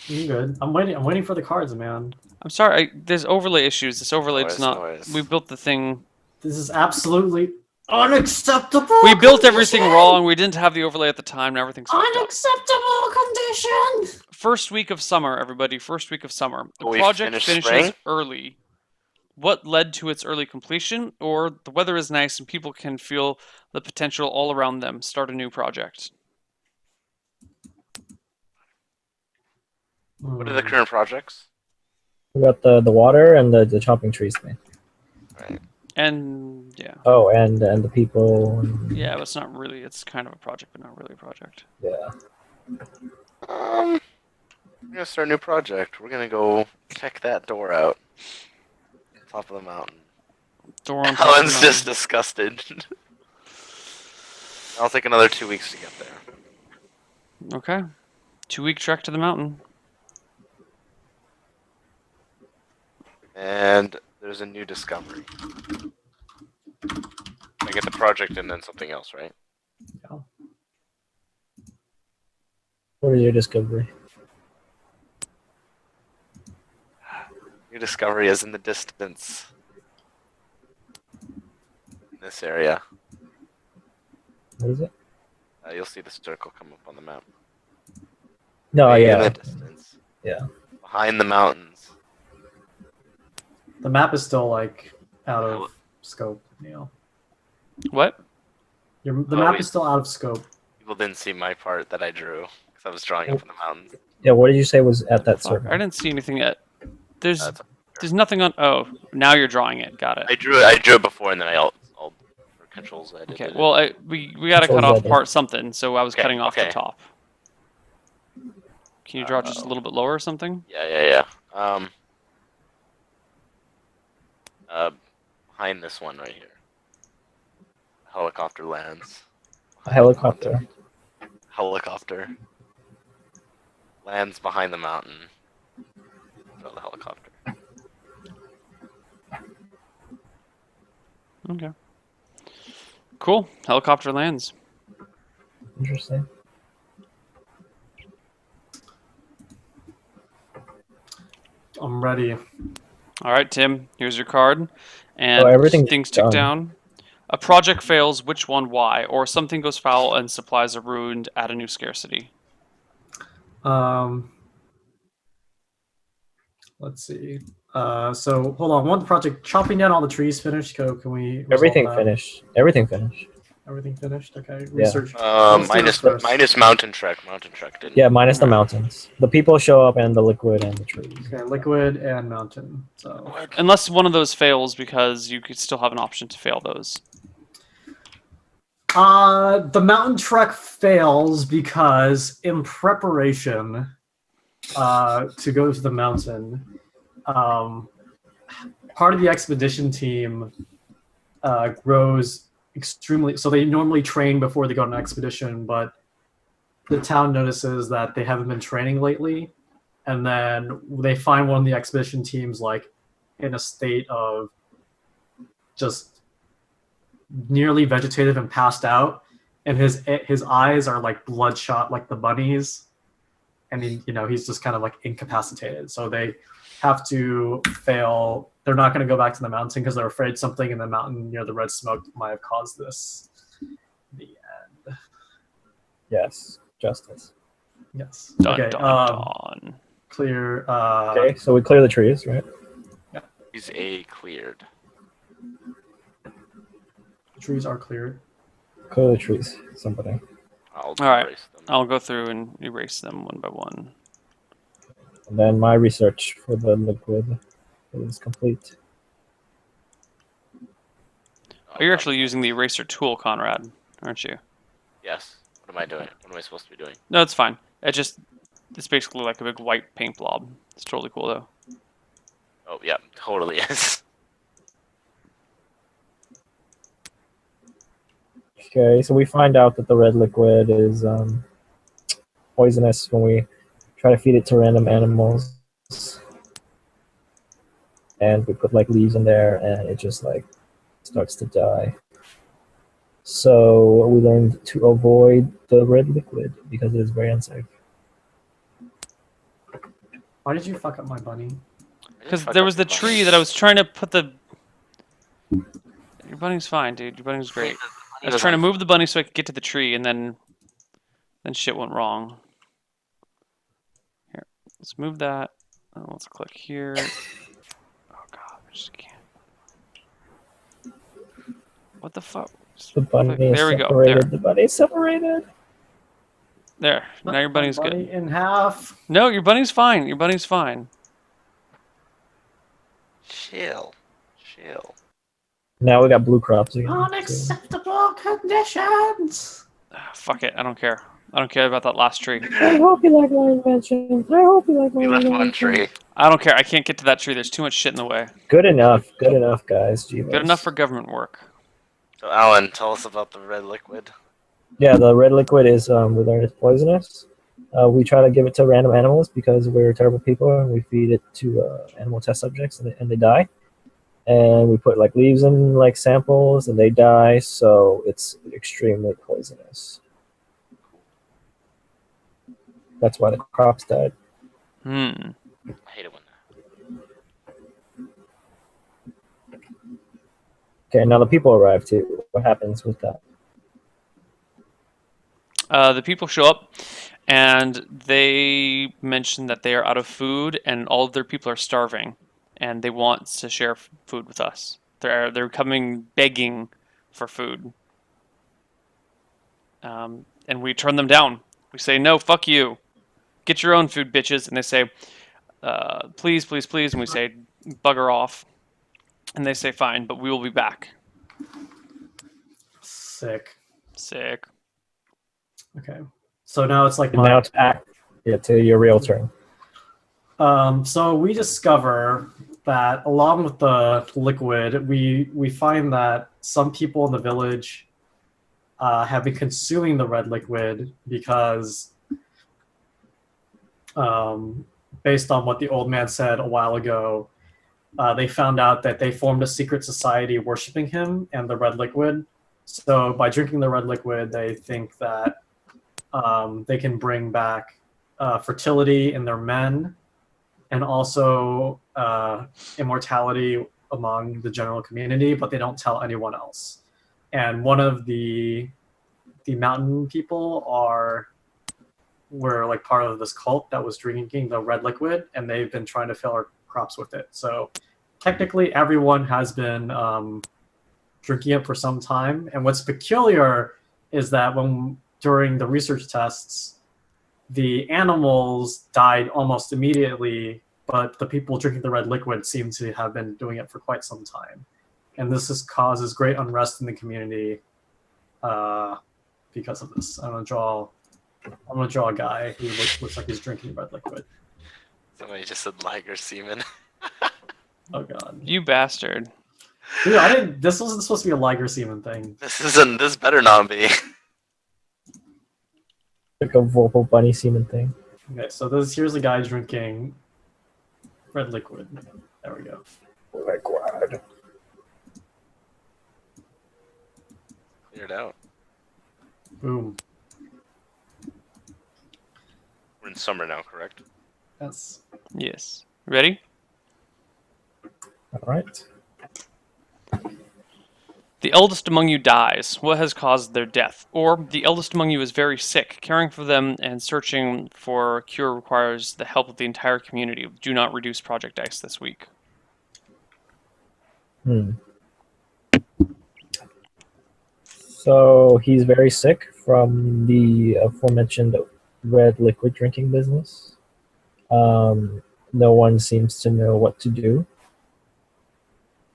You good? I'm waiting for the cards, man. I'm sorry, there's overlay issues. This overlay does No not. worries. We built the thing. This is absolutely unacceptable. We built everything wrong. We didn't have the overlay at the time, and everything's fucked up. Unacceptable condition. First week of summer, everybody. First week of summer. The Oh, we project finished finishes spring? early. What led to its early completion? Or the weather is nice and people can feel the potential all around them. Start a new project. What are the current projects? We got the water and the chopping trees thing. Right. And yeah, Oh, and the people. And, yeah, but it's not really. It's kind of a project, but not really a project. yeah. We're gonna start a new project. We're gonna go check that door out. Top of the mountain. Door on top of the Alan's just mountain. disgusted. I'll take another 2 weeks to get there. Okay, 2-week trek to the mountain. And there's a new discovery. I get the project and then something else, right? What is your discovery? New discovery is in the distance. In this area. What is it? You'll see the circle come up on the map. No, Way in yeah. the distance. Yeah. Behind the mountains. The map is still like out of scope, Neil. What? The Oh, map wait. is still out of scope. People didn't see my part that I drew because I was drawing up in the mountains. Yeah, what did you say was at that Fuck, circle? I didn't see anything yet. There's That's- there's nothing on. Oh, now you're drawing it. Got it. I drew it before and then I all for controls I did. Okay. Well, we got to Control cut off Z. part something, so I was Okay, cutting off the okay. top. Can you draw just a little bit lower or something? Yeah. Behind this one right here. Helicopter lands. A helicopter. Helicopter lands behind the mountain. Throw the helicopter. Okay. Cool. Helicopter lands. Interesting. I'm ready. All right, Tim. Here's your card, and Oh, everything's things tick done. down. A project fails. Which one? Why? Or something goes foul and supplies are ruined. Add a new scarcity. Let's see. So hold on. One project chopping down all the trees finished. Can we? resolve Everything that? finished. Everything finished. Everything finished. Okay. Research. Let's do Minus this first. minus mountain trek. Mountain trek didn't. Yeah, minus the mountains. The people show up and the liquid and the trees. Okay. Liquid and mountain. So Unless one of those fails, because you could still have an option to fail those. the mountain trek fails because in preparation to go to the mountain, part of the expedition team grows extremely. So they normally train before they go on an expedition, but the town notices that they haven't been training lately, and then they find one of the expedition teams like in a state of just nearly vegetative and passed out, and his eyes are like bloodshot like the bunnies, and he's just kind of like incapacitated. So they have to fail. They're not going to go back to the mountain because they're afraid something in the mountain near the red smoke might have caused this. The end. Yes, justice. Yes. Dun, Okay. dun, dun. Clear. Okay, so we clear the trees, right? He's a cleared. Trees are cleared. Clear the trees. Somebody. I'll All right. erase them. I'll go through and erase them one by one. And then my research for the liquid is complete. Oh, you're actually using the eraser tool, Conrad, aren't you? Yes. What am I doing? What am I supposed to be doing? No, it's fine. It's basically like a big white paint blob. It's totally cool though. Oh yeah, totally is. Okay, so we find out that the red liquid is poisonous when we try to feed it to random animals. And we put like leaves in there and it just like starts to die. So we learned to avoid the red liquid because it is very unsafe. Why did you fuck up my bunny? Because there was the tree that I was trying to put the. Your bunny's fine, dude. Your bunny's great. I was trying to move the bunny so I could get to the tree, and then shit went wrong. Here, let's move that. Let's click here. Oh god, I just can't. What the fuck? The bunny is There we go, separated. there. The bunny is separated. There. Now your bunny's Bunny good. in half. No, your bunny's fine. Your bunny's fine. Chill. Now we got blue crops again. so- Unacceptable conditions. Fuck it. I don't care. I don't care about that last tree. I hope you like my invention. I hope you like my We left one invention. tree. I don't care. I can't get to that tree. There's too much shit in the way. Good enough. Good enough, guys. Jeebus. Good enough for government work. So Alan, tell us about the red liquid. Yeah, the red liquid is we learned it's poisonous. We try to give it to random animals because we're terrible people and we feed it to animal test subjects and they die. And we put like leaves in like samples and they die, so it's extremely poisonous. That's why the crops died. Hmm. I hate it when Okay, now the people arrive too. What happens with that? The people show up, and they mention that they are out of food, and all of their people are starving, and they want to share food with us. They're coming begging for food, and we turn them down. We say, "No, fuck you. Get your own food, bitches." And they say, "Please, please, please." And we say, "Bugger off." And they say, "Fine, but we will be back." Sick. Sick. Okay. So now it's like And now it's back to your real turn. So we discover that along with the liquid, we find that some people in the village have been consuming the red liquid because, based on what the old man said a while ago, they found out that they formed a secret society worshiping him and the red liquid. So by drinking the red liquid, they think that they can bring back fertility in their men and also immortality among the general community, but they don't tell anyone else. And one of the mountain people were like part of this cult that was drinking the red liquid, and they've been trying to fill our crops with it. So technically, everyone has been drinking it for some time. And what's peculiar is that during the research tests, the animals died almost immediately, but the people drinking the red liquid seem to have been doing it for quite some time. And this causes great unrest in the community because of this. I'm gonna draw a guy who looks like he's drinking red liquid. somebody just said Liger semen. Oh god. You bastard. Dude, this wasn't supposed to be a Liger semen thing. This better not be. Like a Volpo bunny semen thing. Okay, so here's a guy drinking red liquid. There we go. Liquid. Cleared out. Boom. We're in summer now, correct? That's Yes. Ready? All right. The eldest among you dies. What has caused their death? Or the eldest among you is very sick. Caring for them and searching for a cure requires the help of the entire community. Do not reduce Project Ice this week. So he's very sick from the aforementioned red liquid drinking business. No one seems to know what to do.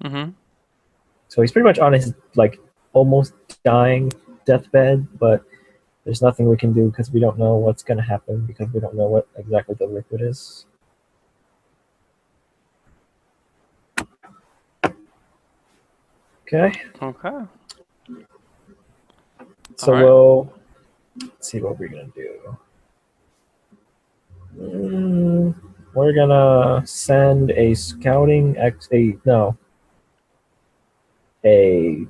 Mm-hmm. So he's pretty much on his like almost dying deathbed, but there's nothing we can do because we don't know what's going to happen because we don't know what exactly the liquid is. Okay, Okay. so All right. let's see what we're gonna do. We're gonna send a scouting a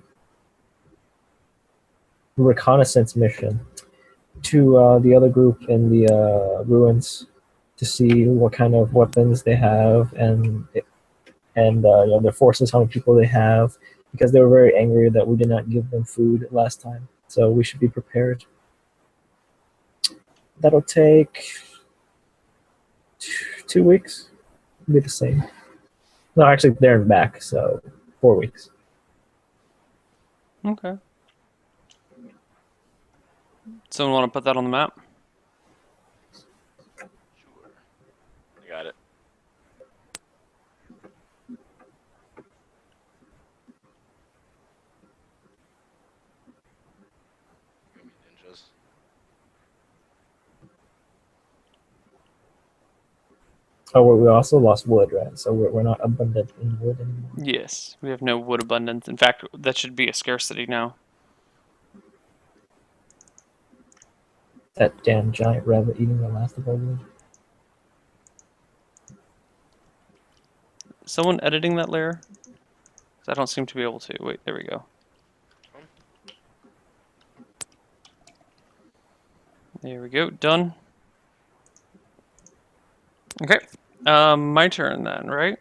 reconnaissance mission to the other group in the ruins to see what kind of weapons they have and their forces, how many people they have, because they were very angry that we did not give them food last time. So we should be prepared. That'll take 2 weeks. It'll be the same. No, actually, there and back, so 4 weeks. Okay. Someone want to put that on the map? Sure. I got it. Oh, we also lost wood, right? So we're not abundant in wood anymore. Yes, we have no wood abundance. In fact, that should be a scarcity now. That damn giant rabbit eating the last of our wood. Someone editing that layer? 'Cause I don't seem to be able to. Wait, there we go. There we go. Done. Okay. My turn then, right?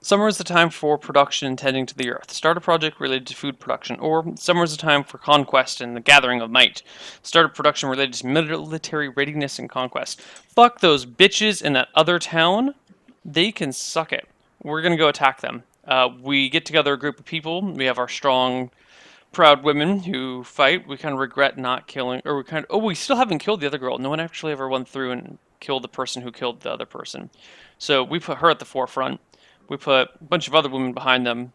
Summer is the time for production and tending to the earth. Start a project related to food production. Or summer is the time for conquest and the gathering of might. Start a production related to military readiness and conquest. Fuck those bitches in that other town. They can suck it. We're gonna go attack them. We get together a group of people. We have our strong, proud women who fight. We kind of regret not killing, or we still haven't killed the other girl. No one actually ever went through and killed the person who killed the other person. So we put her at the forefront. We put a bunch of other women behind them,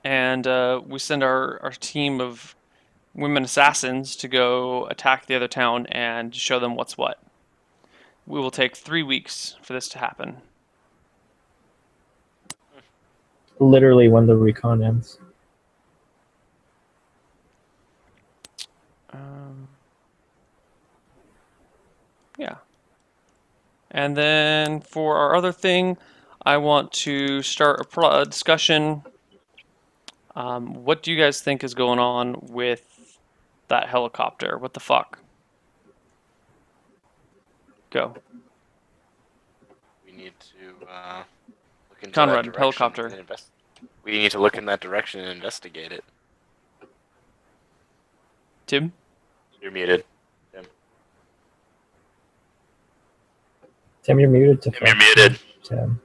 and we send our team of women assassins to go attack the other town and show them what's what. We will take 3 weeks for this to happen. Literally when the recon ends. Yeah. And then for our other thing, I want to start a discussion. What do you guys think is going on with that helicopter? What the fuck? Go. We need to look into Conrad, that direction. helicopter. And we need to look in that direction and investigate it. Tim? You're muted. Tim, you're muted to You're muted. Tim.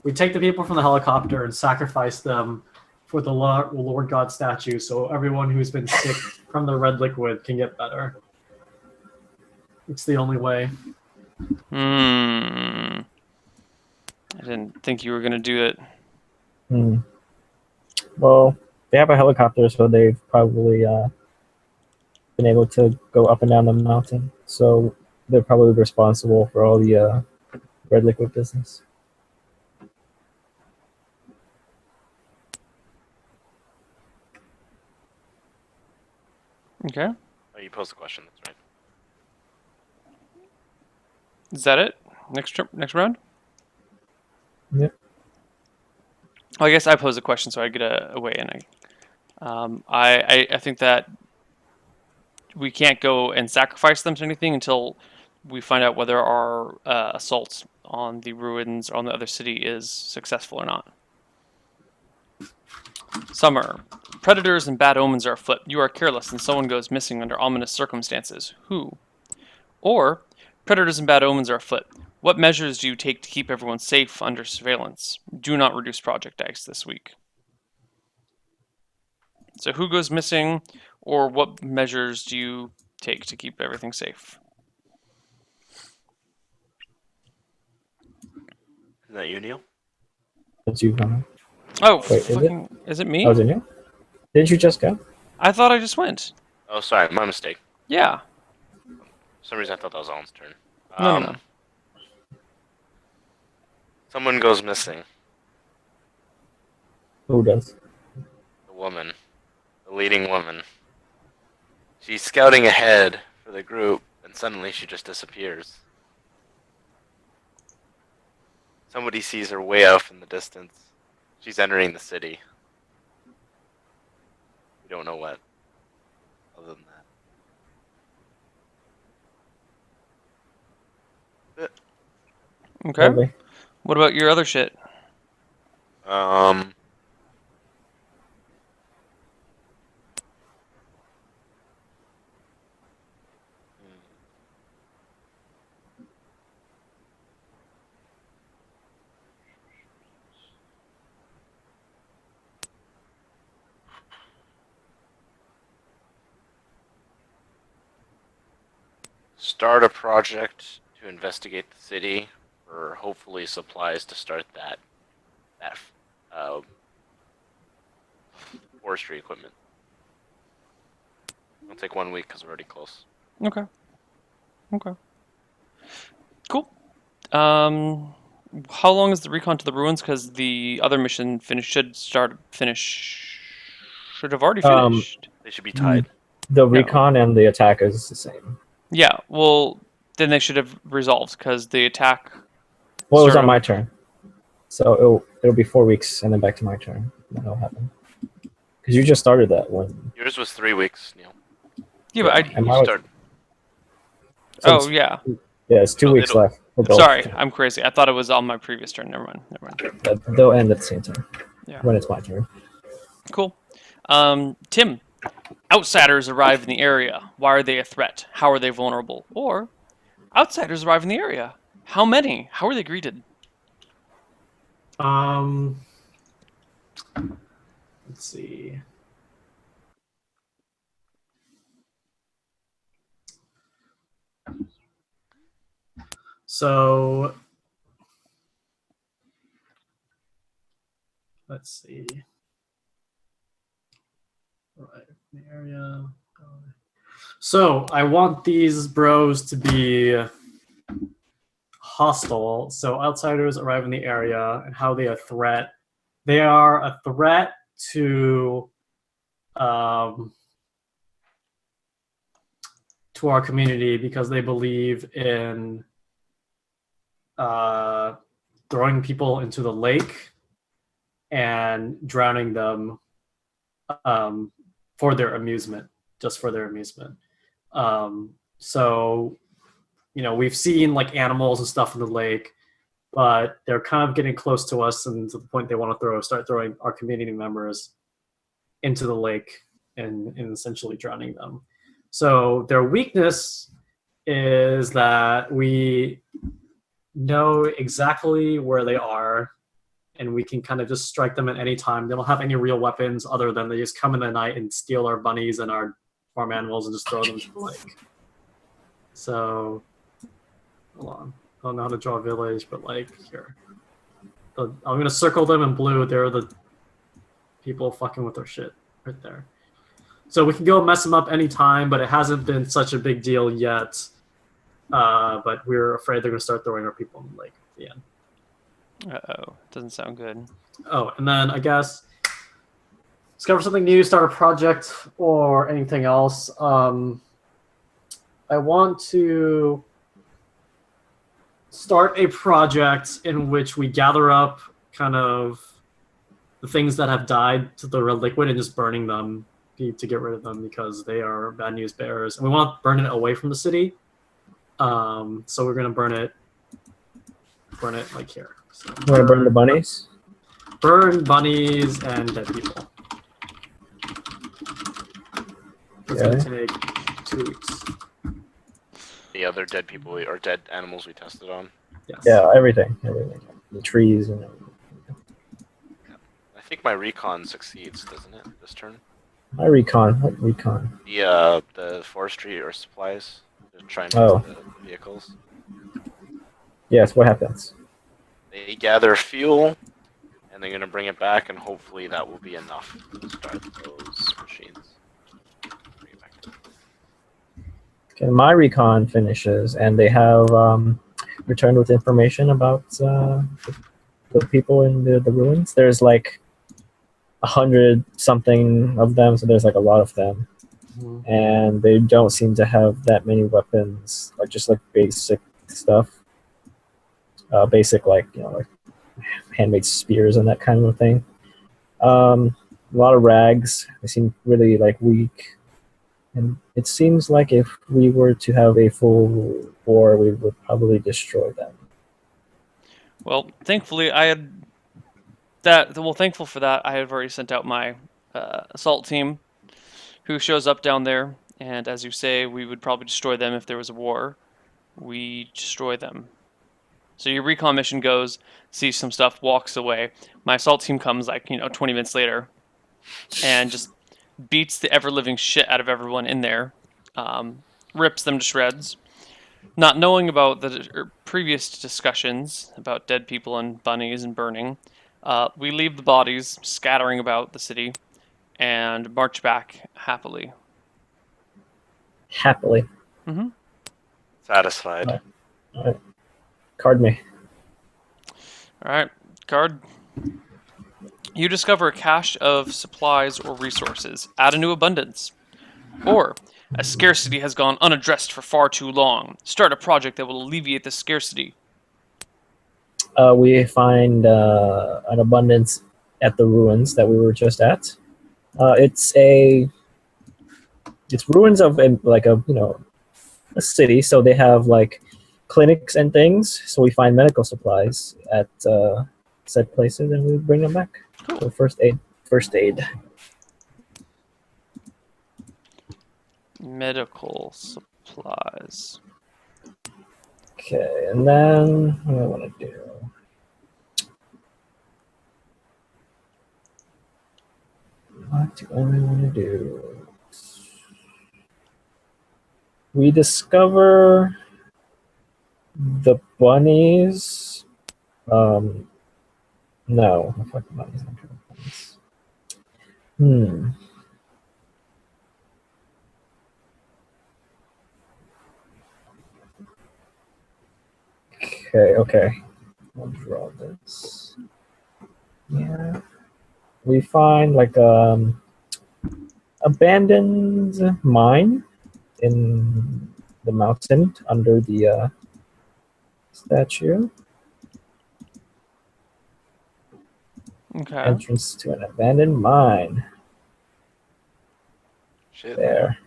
We take the people from the helicopter and sacrifice them for the Lord God statue, so everyone who's been sick from the red liquid can get better. It's the only way. I didn't think you were gonna do it. Well, they have a helicopter, so they've probably been able to go up and down the mountain. So they're probably responsible for all the red liquid business. Okay. Oh, you posed the question. That's right. Is that it? Next round? Yep. Well, I guess I pose a question, so I get a way in. I think that we can't go and sacrifice them to anything until we find out whether our assault on the ruins on the other city is successful or not. Summer. Predators and bad omens are afoot. You are careless and someone goes missing under ominous circumstances. Who? Or, predators and bad omens are afoot. What measures do you take to keep everyone safe under surveillance? Do not reduce project dice this week. So who goes missing, or what measures do you take to keep everything safe? Is that you, Neil? That's you, Connor. Oh, Wait, is it me? Oh, is it you? Didn't you just go? I thought I just went. Oh, sorry, my mistake. Yeah. For some reason, I thought that was Alan's turn. No. Someone goes missing. Who does? The woman. The leading woman. She's scouting ahead for the group, and suddenly she just disappears. Somebody sees her way off in the distance. She's entering the city. We don't know what. Other than that. Okay. Lovely. What about your other shit? Start a project to investigate the city for hopefully supplies to start that forestry equipment. It'll take 1 week because we're already close. Okay. Cool. How long is the recon to the ruins? Because the other mission should have already finished. They should be tied. The No. recon and the attack is the same. Yeah. Well, then they should have resolved because the attack. Well, it was started on my turn, so it'll be 4 weeks and then back to my turn. That'll happen. Because you just started that one. Yours was 3 weeks, Neil. Yeah, but And You mine was- start. so Oh it's- yeah. Yeah, it's 2 It'll- weeks it'll- left. For both. Sorry, I'm crazy. I thought it was on my previous turn. Never mind. But they'll end at the same time. Yeah. When it's my turn. Cool. Tim, outsiders arrive in the area. Why are they a threat? How are they vulnerable? Or outsiders arrive in the area. How many? How are they greeted? Let's see. So let's see. Right, the area. So I want these bros to be hostile. So outsiders arrive in the area, and how they a threat. They are a threat to our community because they believe in throwing people into the lake and drowning them for their amusement, just for their amusement. So, we've seen like animals and stuff in the lake, but they're kind of getting close to us, and to the point they want to start throwing our community members into the lake and essentially drowning them. So their weakness is that we know exactly where they are, and we can kind of just strike them at any time. They don't have any real weapons other than they just come in the night and steal our bunnies and our farm animals and just throw them into the lake. So, hold on. I don't know how to draw a village, but like here. I'm going to circle them in blue. They're the people fucking with their shit right there. So we can go mess them up anytime, but it hasn't been such a big deal yet. But we're afraid they're going to start throwing our people in the lake at the end. Uh-oh. Doesn't sound good. Oh, and then I guess discover something new, start a project, or anything else. I want to start a project in which we gather up kind of the things that have died to the red liquid and just burning them to get rid of them because they are bad news bearers. And we want to burn it away from the city. So we're going to burn it like here. So You want to burn the bunnies? burn bunnies and dead people. It's going to take 2 weeks. The other dead people or dead animals we tested on. Yes. Yeah, everything. The trees and everything. I think my recon succeeds, doesn't it, this turn? My recon. What recon? The forestry or supplies. They're trying to Oh. the vehicles. Yes, what happens? They gather fuel, and they're gonna bring it back, and hopefully that will be enough to start those machines. Bring it back. Okay, my recon finishes, and they have returned with information about the people in the ruins. There's like 100 something of them, so there's like a lot of them, Mhm. and they don't seem to have that many weapons, like just like basic stuff. Basic like handmade spears and that kind of thing. A lot of rags. They seem really like weak. And it seems like if we were to have a full war, we would probably destroy them. Well, thankfully, I had that. Well, thankful for that, I have already sent out my assault team, who shows up down there. And as you say, we would probably destroy them if there was a war. We destroy them. So your recon mission goes, sees some stuff, walks away. My assault team comes 20 minutes later, and just beats the ever-living shit out of everyone in there, rips them to shreds. Not knowing about the previous discussions about dead people and bunnies and burning, we leave the bodies scattering about the city and march back happily. Happily. Mm-hmm. Satisfied. Alright. Card me. All right, card. You discover a cache of supplies or resources. Add a new abundance. Or, a scarcity has gone unaddressed for far too long. Start a project that will alleviate the scarcity. We find an abundance at the ruins that we were just at. It's ruins of like a a city, so they have like clinics and things. So we find medical supplies at said places, and we bring them back. So first aid. First aid. Medical supplies. Okay, and then what do I want to do? What do I want to do? We discover the bunnies. No, the fucking bunnies. I'm trying to find this. Okay. I'll draw this. Yeah. We find like abandoned mine in the mountain under the statue. Okay. Entrance to an abandoned mine. Shit. There.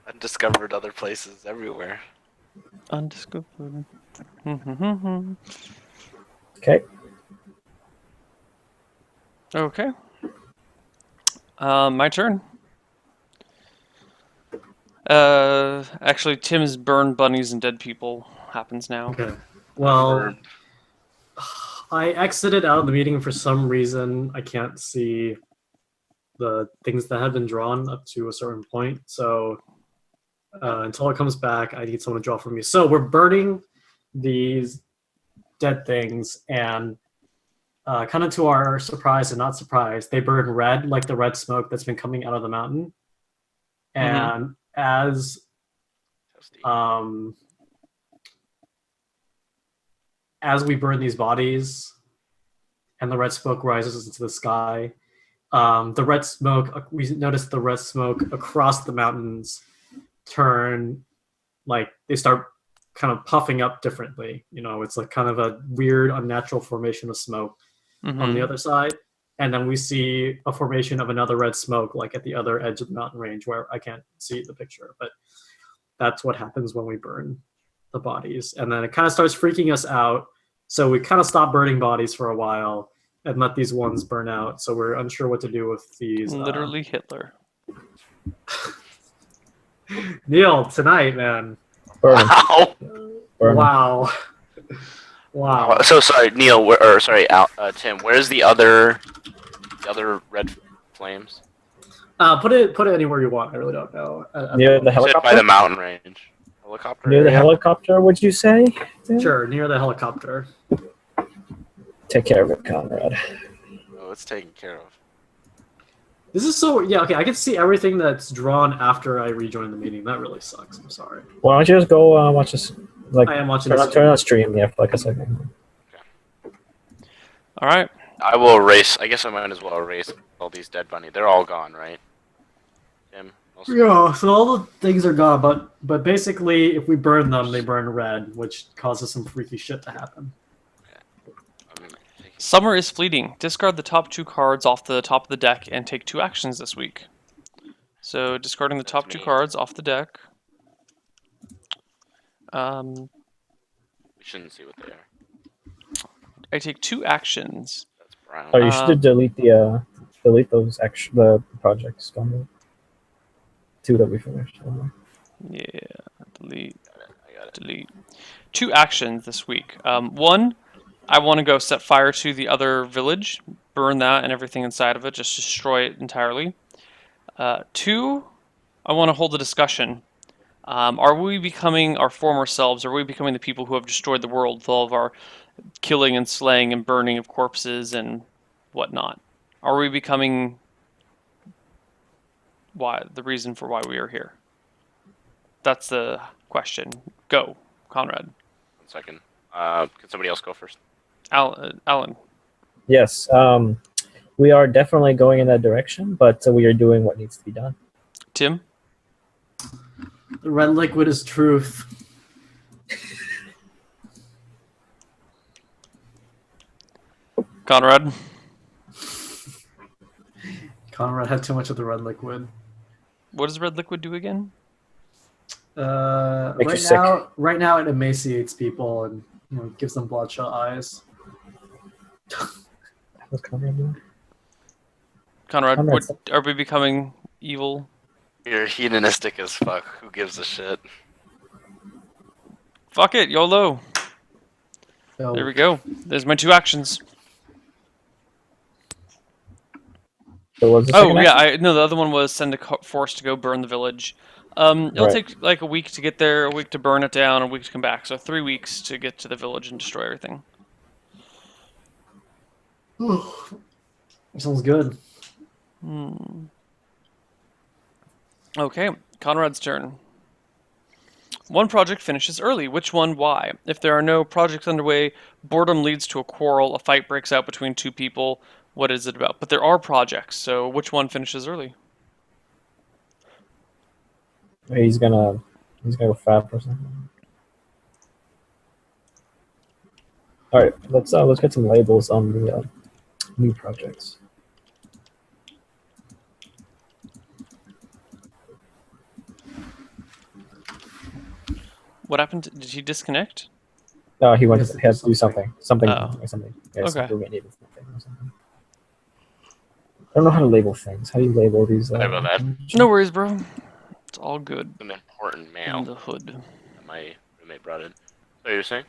Undiscovered other places everywhere. Undiscovered. Okay. Okay. My turn. Actually, Tim's burn bunnies and dead people happens now. Okay. Well, Or- I exited out of the meeting for some reason. I can't see the things that have been drawn up to a certain point. So until it comes back, I need someone to draw for me. So we're burning these dead things, and kind of to our surprise and not surprise, they burn red, like the red smoke that's been coming out of the mountain. And as we burn these bodies and the red smoke rises into the sky, the red smoke, we noticed the red smoke across the mountains turn, like they start kind of puffing up differently. It's like kind of a weird, unnatural formation of smoke on the other side. And then we see a formation of another red smoke, like at the other edge of the mountain range where I can't see the picture, but that's what happens when we burn the bodies. And then it kind of starts freaking us out. So we kind of stop burning bodies for a while and let these ones burn out. So we're unsure what to do with these. Literally Hitler. Neil, tonight, man. Burn 'em. Wow. Burn 'em. Wow. Wow. So sorry, Neil. Tim. Where's the other red flames? Put it anywhere you want. I really don't know. Near the You said helicopter? by the mountain range. Helicopter. Near the area? helicopter, would you say? Sure, near the helicopter. Take care of it, Conrad. Oh, it's taken care of. This is okay. I can see everything that's drawn after I rejoin the meeting. That really sucks. I'm sorry. Why don't you just go watch this? Like, I am watching turn this. on stream, yeah, for like a second. All right. I will erase. I guess I might as well erase all these dead bunny. They're all gone, right? Tim. Also- Yeah, so all the things are gone, but basically, if we burn them, they burn red, which causes some freaky shit to happen. I'm taking- Summer is fleeting. Discard the top 2 cards off the top of the deck and take 2 actions this week. So discarding the top That's 2 me. cards off the deck. We shouldn't see what they are. I take 2 actions. That's brown. Oh, you should delete those the projects. Conrad. 2 that we finished. Yeah, delete, I got it. delete. 2 actions this week. 1, I want to go set fire to the other village, burn that and everything inside of it, just destroy it entirely. 2, I want to hold a discussion. Are we becoming our former selves? Are we becoming the people who have destroyed the world with all of our killing and slaying and burning of corpses and whatnot? Are we becoming the reason for why we are here? That's the question. Go, Conrad. 1 second. Can somebody else go first? Alan. Yes, we are definitely going in that direction, but we are doing what needs to be done. Tim. The red liquid is truth. Conrad. Conrad had too much of the red liquid. What does red liquid do again? Makes you Right sick. now, it emaciates people and gives them bloodshot eyes. What's Conrad doing? Conrad, Conrad's- what are we becoming evil? You're hedonistic as fuck. Who gives a shit? Fuck it, YOLO. So, There we go. There's my 2 actions. So what's the Oh second yeah, action? the other one was send a force to go burn the village. It'll Right. take like a week to get there, a week to burn it down, a week to come back. So 3 weeks to get to the village and destroy everything. sounds good. Okay, Conrad's turn. One project finishes early. Which one? Why? If there are no projects underway, boredom leads to a quarrel. A fight breaks out between 2 people. What is it about? But there are projects, so which one finishes early? He's gonna go fab or something. All right, let's get some labels on the new projects. What happened? Did he disconnect? No, he has to had to do do something. Something. Oh. Or something. Yeah, Okay. something needed something or something. I don't know how to label things. How do you label these? Sorry about that. No worries, bro. It's all good. Some important In mail the hood. that my roommate brought in. So you're saying?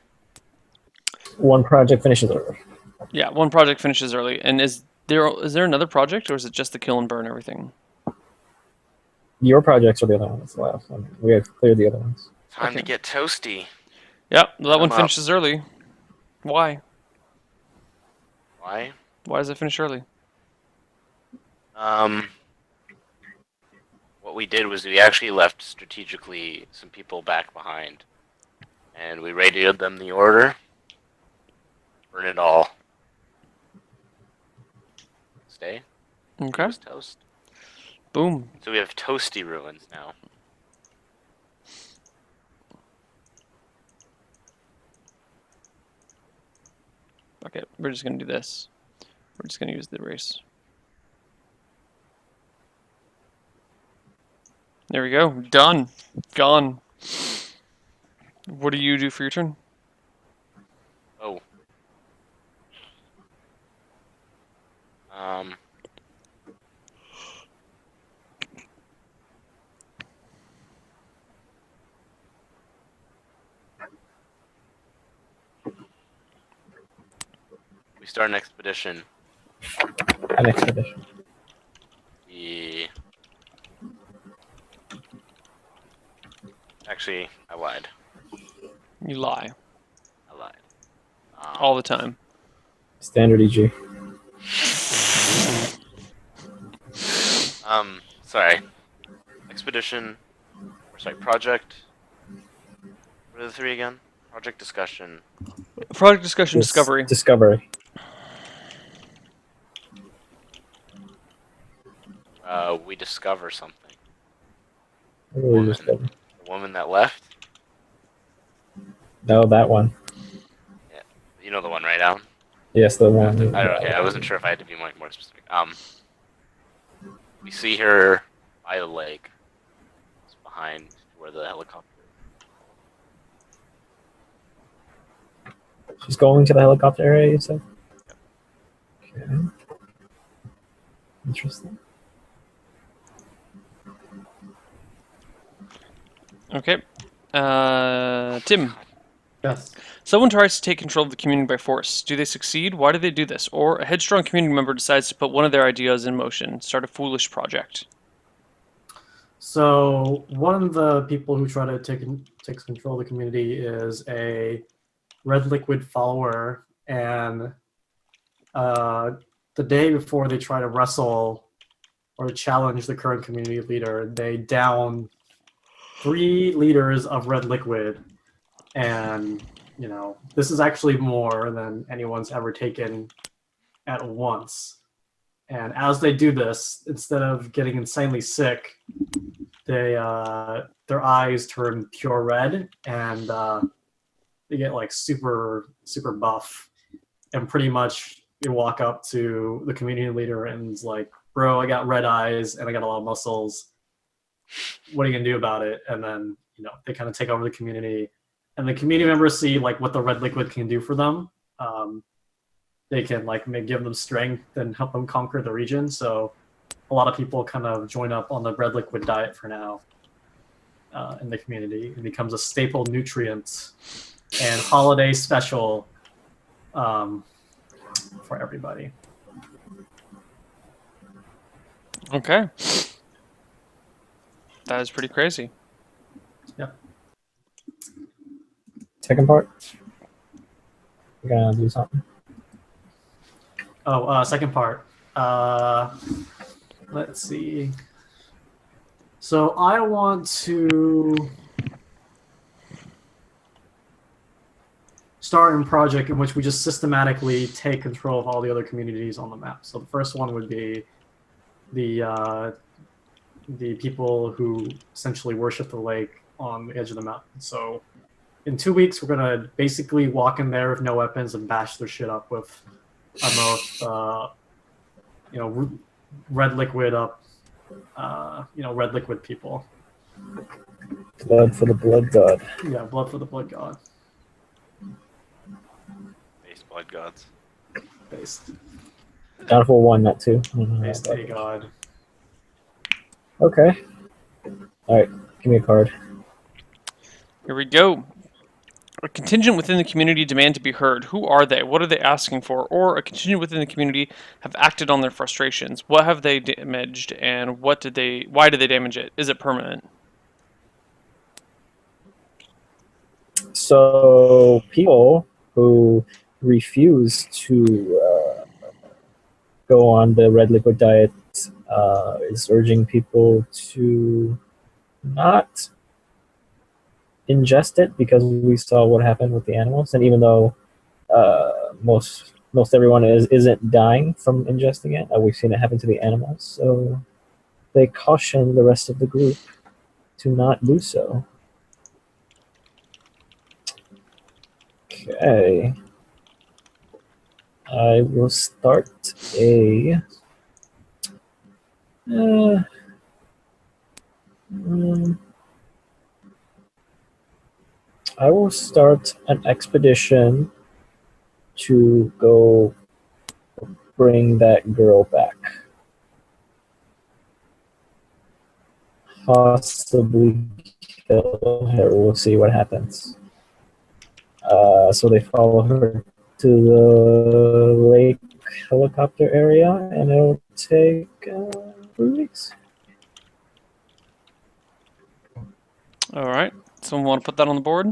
One project finishes early. Yeah, one project finishes early. And is there another project, or is it just the kill and burn everything? Your projects are the other ones left. I mean, we have cleared the other ones. Time to Okay. get toasty. Yeah, that one I'm up. finishes early. Why? Why? Why does it finish early? What we did was we actually left strategically some people back behind, and we radioed them the order. Burn it all. Stay. Okay. Just toast. Boom. So we have toasty ruins now. Okay, we're just gonna do this. We're just gonna use the erase. There we go. Done. Gone. What do you do for your turn? Oh. We start an expedition. An expedition. The... Actually, I lied. You lie. I lied. All the time. Standard E EG. Sorry. Expedition. Or sorry, project. What are the 3 again? Project discussion. Project discussion Yes, discovery. Discovery. We discover something. What do we Woman. discover? The woman that left. No, that one. You know the one, right, Alan? Yes, the one. Okay, I wasn't sure if I had to be more specific. We see her by the lake. It's behind where the helicopter. She's going to the helicopter area, you said? Okay. Interesting. Okay. Tim. Yes. Someone tries to take control of the community by force. Do they succeed? Why do they do this? Or a headstrong community member decides to put one of their ideas in motion, start a foolish project. So one of the people who try to take control of the community is a red liquid follower, and the day before they try to wrestle or challenge the current community leader, they down 3 liters of red liquid, and this is actually more than anyone's ever taken at once. And as they do this, instead of getting insanely sick, they their eyes turn pure red, and they get like super buff. And pretty much you walk up to the community leader and is like, "Bro, I got red eyes and I got a lot of muscles. What are you gonna do about it?" And then they kind of take over the community, and the community members see like what the red liquid can do for them. They can like maybe give them strength and help them conquer the region. So a lot of people kind of join up on the red liquid diet for now in the community. It becomes a staple nutrient and holiday special for everybody. Okay. That is pretty crazy. Yep. Second part. We're gonna do something. Oh, second part. Let's see. So I want to start a project in which we just systematically take control of all the other communities on the map. So the first one would be the people who essentially worship the lake on the edge of the mountain. So in 2 weeks, we're gonna basically walk in there with no weapons and bash their shit up with red liquid up, red liquid people. Blood for the blood god. Yeah, blood for the blood god. Base blood gods. Based God for 1, not 2. based a god. Okay. Alright, give me a card. Here we go. A contingent within the community demand to be heard. Who are they? What are they asking for? Or a contingent within the community have acted on their frustrations. What have they damaged, and why did they damage it? Is it permanent? So, people who refuse to go on the red liquid diet is urging people to not ingest it, because we saw what happened with the animals, and even though most everyone isn't dying from ingesting it, we've seen it happen to the animals, so they caution the rest of the group to not do so. Okay, I will start I will start an expedition to go bring that girl back. Possibly kill her. We'll see what happens. So they follow her to the lake helicopter area, and it'll take 3 weeks. All right. Someone want to put that on the board?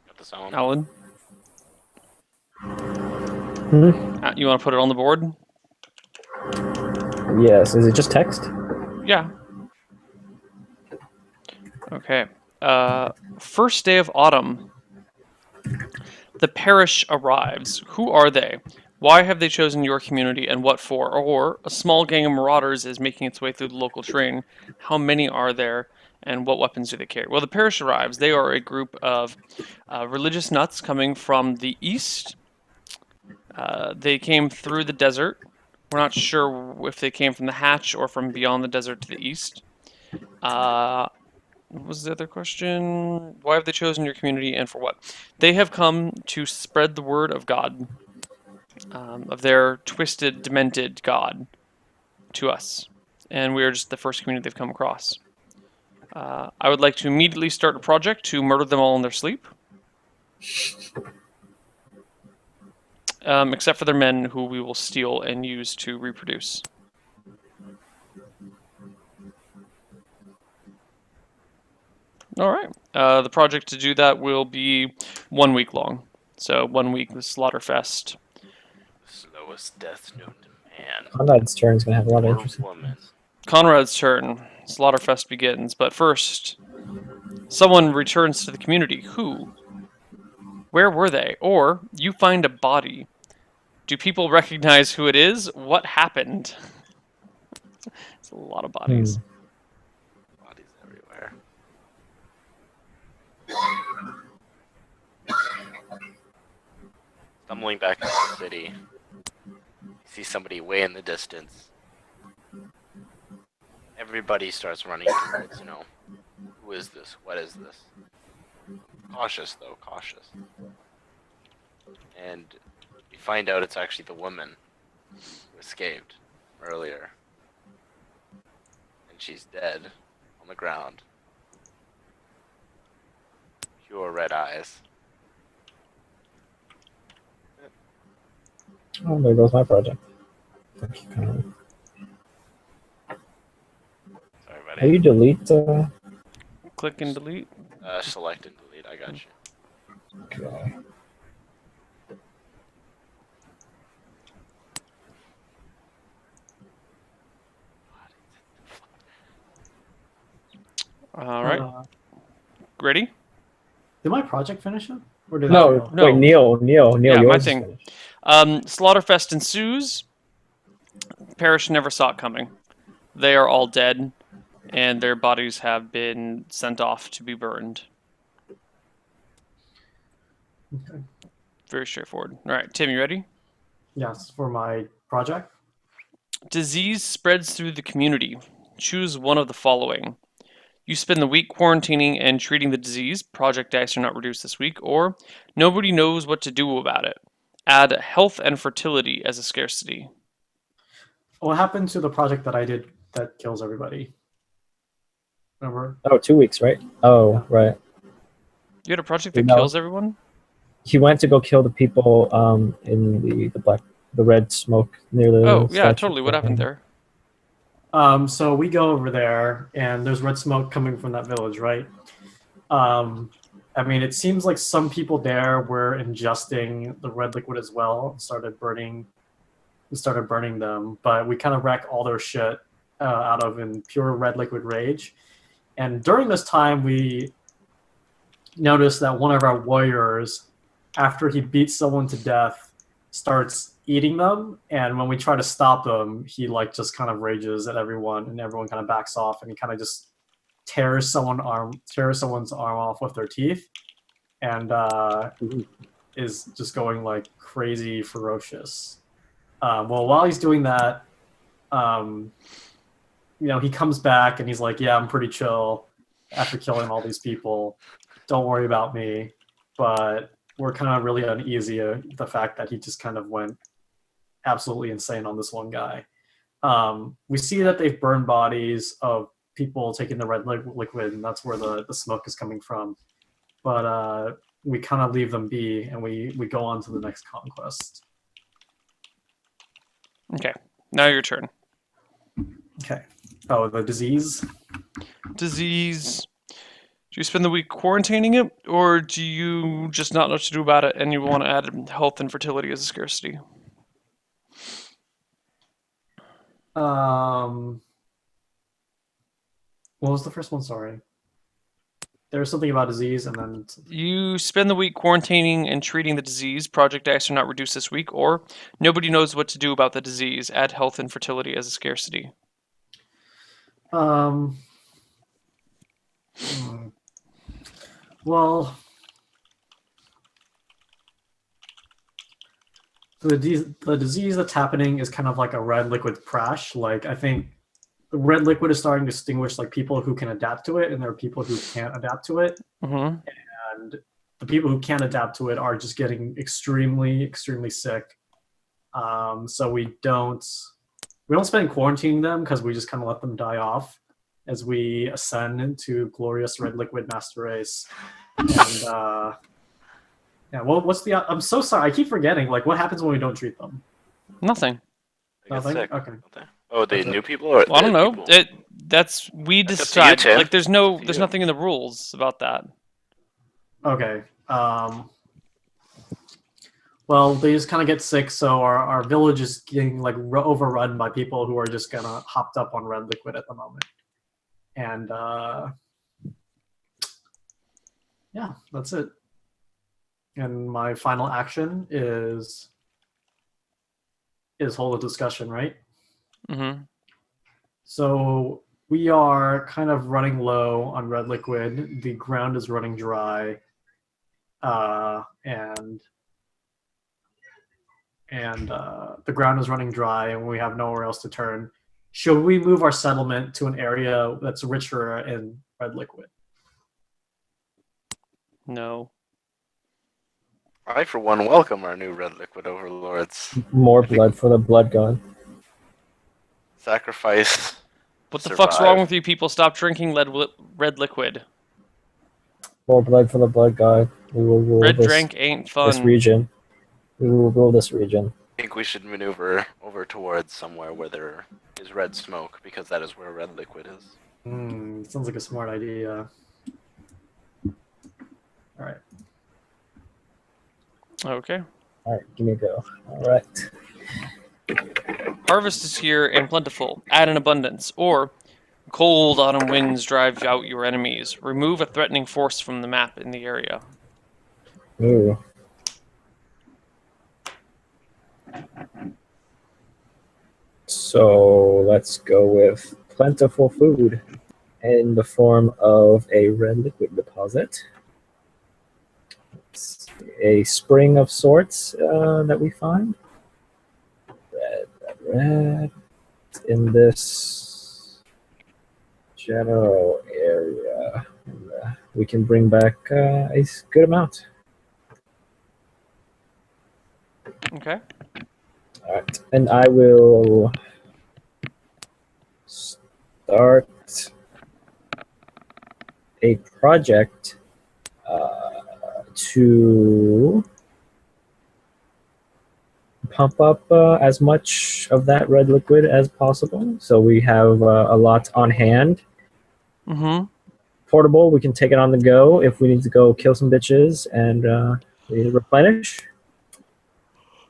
Got the sound. Alan? Hmm? You want to put it on the board? Yes. Is it just text? Yeah. Okay. First day of autumn. The parish arrives. Who are they? Why have they chosen your community, and what for? Or a small gang of marauders is making its way through the local terrain. How many are there, and what weapons do they carry? Well, the parish arrives. They are a group of religious nuts coming from the east. They came through the desert. We're not sure if they came from the Hatch or from beyond the desert to the east. What was the other question? Why have they chosen your community, and for what? They have come to spread the word of God, of their twisted, demented God, to us. And we are just the first community they've come across. I would like to immediately start a project to murder them all in their sleep. Except for their men, who we will steal and use to reproduce. All right. The project to do that will be 1 week long. So 1 week, the Slaughterfest. The slowest death known to man. Conrad's turn is going to have a lot of Or interesting. woman. Conrad's turn. Slaughterfest begins, but first, someone returns to the community. Who? Where were they? Or you find a body. Do people recognize who it is? What happened? It's a lot of bodies. Bodies everywhere. Stumbling back into the city, you see somebody way in the distance. Everybody starts running towards, who is this? What is this? Cautious, though, cautious. And you find out it's actually the woman who escaped earlier. And she's dead on the ground. Pure red eyes. Oh, there goes my project. Thank you, Connor. Sorry, How buddy. you delete? Click and delete. Select and delete. I got you. Okay. All right. Uh, Ready? did my project finish up? Or did No, that No. wait, Neil, Yeah, my yours is thing. finished. Slaughterfest ensues. Parish never saw it coming. They are all dead, and their bodies have been sent off to be burned. Okay. Very straightforward. All right, Tim, you ready? Yes, for my project. Disease spreads through the community. Choose one of the following. You spend the week quarantining and treating the disease. Project dice are not reduced this week. Or nobody knows what to do about it. Add health and fertility as a scarcity. What happened to the project that I did that kills everybody? Remember? Oh, 2 weeks, right? Oh, Yeah. right. You had a project that No. kills everyone? He went to go kill the people in the red smoke near the. Oh, yeah, statue. totally. What happened there? So we go over there, and there's red smoke coming from that village, right? I mean, it seems like some people there were ingesting the red liquid as well, and started burning them. But we kind of wreck all their shit out of in pure red liquid rage. And during this time, we noticed that one of our warriors, after he beats someone to death, starts eating them. And when we try to stop him, he just kind of rages at everyone, and everyone kind of backs off, and he kind of just tears someone's arm off with their teeth, and is just going like crazy ferocious. Well, while he's doing that, he comes back and he's like, "Yeah, I'm pretty chill after killing all these people. Don't worry about me." But we're kind of really uneasy at the fact that he just kind of went absolutely insane on this one guy. We see that they've burned bodies of people taking the red liquid, and that's where the smoke is coming from. But we kind of leave them be, and we go on to the next conquest. Okay, now your turn. Okay. Oh, the disease? Disease. Do you spend the week quarantining it, or do you just not know what to do about it and you want to add health and fertility as a scarcity? What was the first one? Sorry. There was something about disease, and then You spend the week quarantining and treating the disease. Project dice are not reduced this week. Or nobody knows what to do about the disease. Add health and fertility as a scarcity. Well, the disease that's happening is kind of like a red liquid crash. Like, I think the red liquid is starting to distinguish like people who can adapt to it, and there are people who can't adapt to it. Mm-hmm. And the people who can't adapt to it are just getting extremely, extremely sick. So we don't spend quarantining them, because we just kind of let them die off as we ascend into glorious red liquid master race. And yeah, well, I'm so sorry. I keep forgetting. Like, what happens when we don't treat them? Nothing. They get Nothing? sick, Okay. don't they? Oh, the That's it. new people or Well, I don't the know. people? We That's up to you, decide. Tim. Like, there's It's up to there's you. nothing in the rules about that. Okay. Well, they just kind of get sick, so our village is getting like overrun by people who are just kind of hopped up on red liquid at the moment. And yeah, that's it. And my final action is hold a discussion, right? Mm-hmm. So we are kind of running low on red liquid. The ground is running dry, and the ground is running dry, and we have nowhere else to turn. Should we move our settlement to an area that's richer in red liquid? No. I, for one, welcome our new red liquid overlords. More I think- blood for the blood god. Sacrifice. What the Survive. fuck's wrong with you people? Stop drinking red liquid. More blood for the blood god. We will rule Red this, drink ain't this fun. region. We will rule this region. I think we should maneuver over towards somewhere where there is red smoke, because that is where red liquid is. Sounds like a smart idea. All right. Okay. All right, give me a go. All right. Harvest is here and plentiful. Add in abundance. Or cold autumn winds drive out your enemies. Remove a threatening force from the map in the area. Ooh. So let's go with plentiful food in the form of a red liquid deposit. It's a spring of sorts that we find. Red. In this general area. And, we can bring back a good amount. Okay. All right, and I will start a project to pump up as much of that red liquid as possible. So we have a lot on hand. Mm-hmm. Portable, we can take it on the go if we need to go kill some bitches and we need to replenish.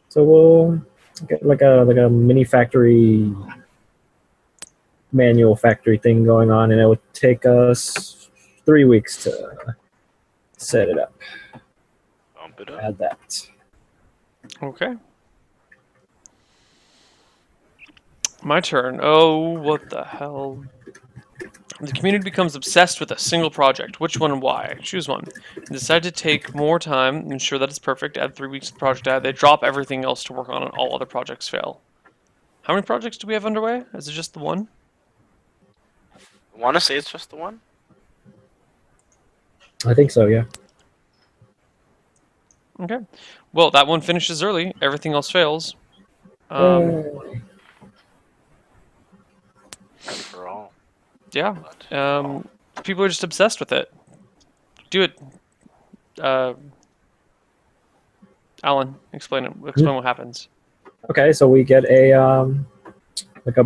So we'll get like a mini factory, manual factory thing going on, and it would take us 3 weeks to set it up. Bump it up. Add that. Okay. My turn. Oh, what the hell? The community becomes obsessed with a single project. Which one and why? Choose one. Decide to take more time, ensure that it's perfect, add 3 weeks to the project add. They drop everything else to work on and all other projects fail. How many projects do we have underway? Is it just the one? I want to say it's just the one. I think so, yeah. Okay. Well, that one finishes early. Everything else fails. Yay. Ready for all. Yeah. But People are just obsessed with it. Do it. Alan, explain it. Explain what happens. Okay, so we get a like a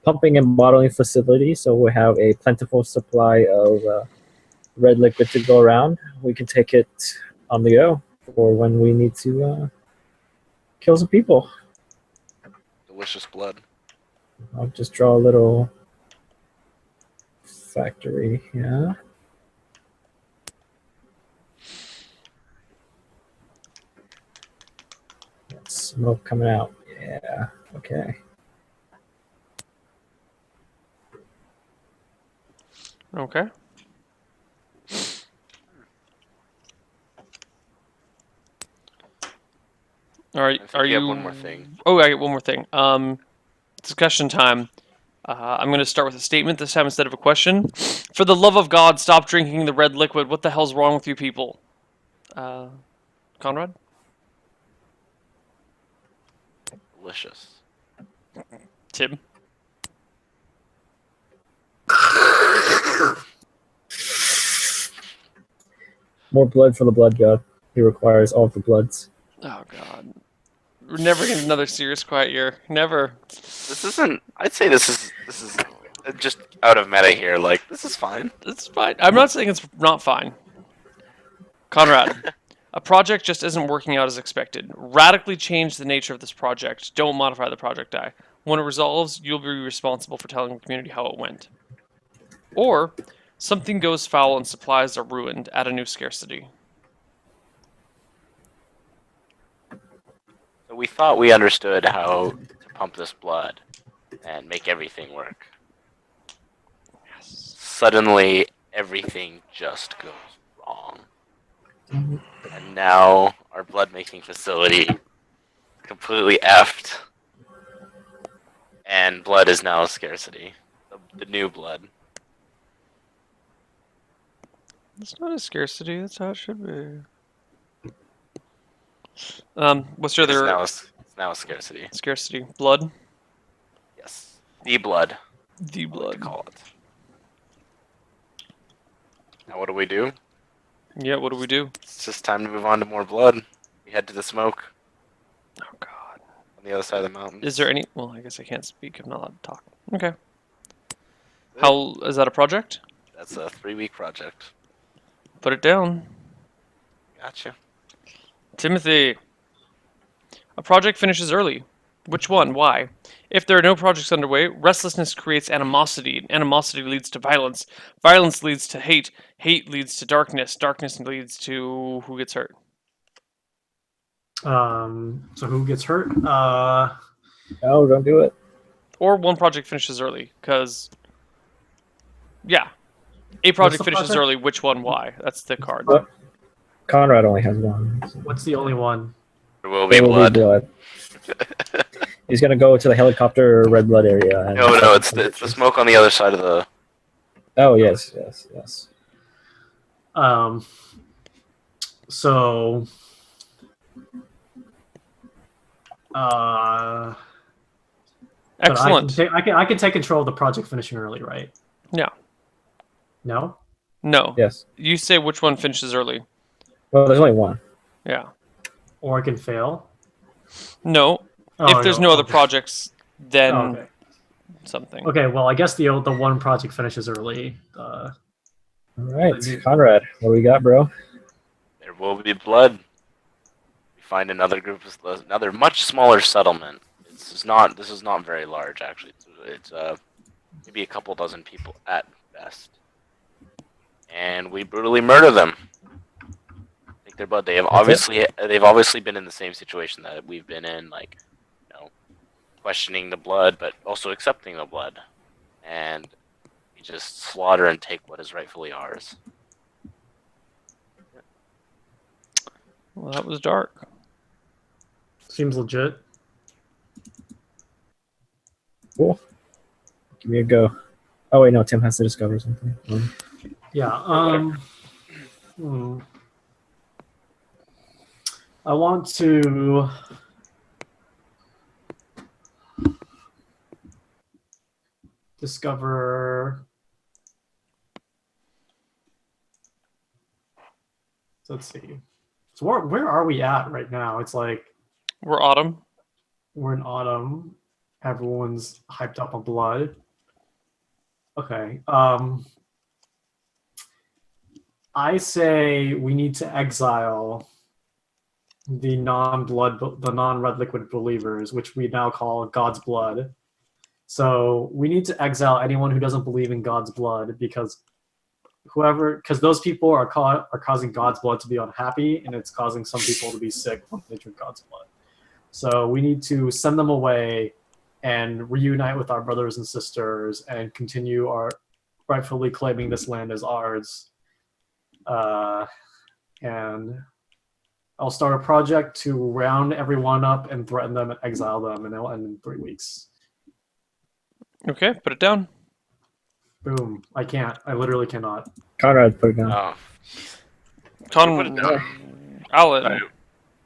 pumping and bottling facility. So we have a plentiful supply of red liquid to go around. We can take it on the go for when we need to kill some people. delicious blood. I'll just draw a little factory here. Smoke coming out. Yeah, okay. Okay. All right. I think Are you you? have one more thing. Oh, I get one more thing. Discussion time. I'm going to start with a statement this time instead of a question. For the love of God, stop drinking the red liquid. What the hell's wrong with you people? Conrad? Delicious. Tim? More blood for the blood god. He requires all the bloods. Oh, God. We're never getting another serious quiet year. Never. This isn't. I'd say this is just out of meta here. Like, this is fine. It's fine. I'm not saying it's not fine. Conrad, A project just isn't working out as expected. Radically change the nature of this project. Don't modify the project die. When it resolves, you'll be responsible for telling the community how it went. Or, something goes foul and supplies are ruined. Add a new scarcity. So we thought we understood how to pump this blood and make everything work. Yes. Suddenly, everything just goes wrong. And now our blood making facility completely effed. And blood is now a scarcity. The new blood. It's not a scarcity. That's how it should be. What's your other It's now a scarcity. scarcity? Blood? Yes. The blood. The I like to blood. call it. Now what do we do? Yeah, what do we do? It's just time to move on to more blood. We head to the smoke Oh, God. on the other side of the mountain. Is there any... Well, I guess I can't speak. I'm not allowed to talk. Okay. How... Is that a project? That's a 3-week project. Put it down. Gotcha. Timothy. A project finishes early. Which one? Why? If there are no projects underway, restlessness creates animosity. Animosity leads to violence. Violence leads to hate. Hate leads to darkness. Darkness leads to who gets hurt. So who gets hurt? No, don't do it. Or one project finishes early, because... Yeah. A project the finishes project? early, which one? Why? That's the card. What? Conrad only has one. So What's the only one? There will be there will blood. be blood. He's gonna go to the helicopter red blood area. And No, it's the smoke on the other side of the. Oh yes, yes, yes. So but Excellent. I can take control of the project finishing early, right? Yeah. No? No. Yes. You say which one finishes early. Well, there's only one. Yeah. Or I can fail? No. Oh, If there's no other okay. projects, then Oh, okay. something. Okay, well, I guess the one project finishes early. All right, Conrad, what do we got, bro? There will be blood. We find another another much smaller settlement. This is not very large actually. It's maybe a couple dozen people at best. And we brutally murder them. Take their blood. They've obviously been in the same situation that we've been in, like, questioning the blood, but also accepting the blood. And we just slaughter and take what is rightfully ours. Well, that was dark. Seems legit. Cool. Give me a go. Oh wait, no, Tim has to discover something. Yeah. I want to discover. So let's see. So where are we at right now? It's like We're autumn. we're in autumn. Everyone's hyped up on blood. Okay. I say we need to exile the non-red liquid believers, which we now call God's blood. So we need to exile anyone who doesn't believe in God's blood, because those people are causing God's blood to be unhappy, and it's causing some people to be sick when they drink God's blood. So we need to send them away and reunite with our brothers and sisters and continue our rightfully claiming this land as ours. And I'll start a project to round everyone up and threaten them and exile them, and it'll end in 3 weeks. Okay, put it down. Boom. I can't. I literally cannot. Conrad, put it down. Oh, Con- put it down. Alan,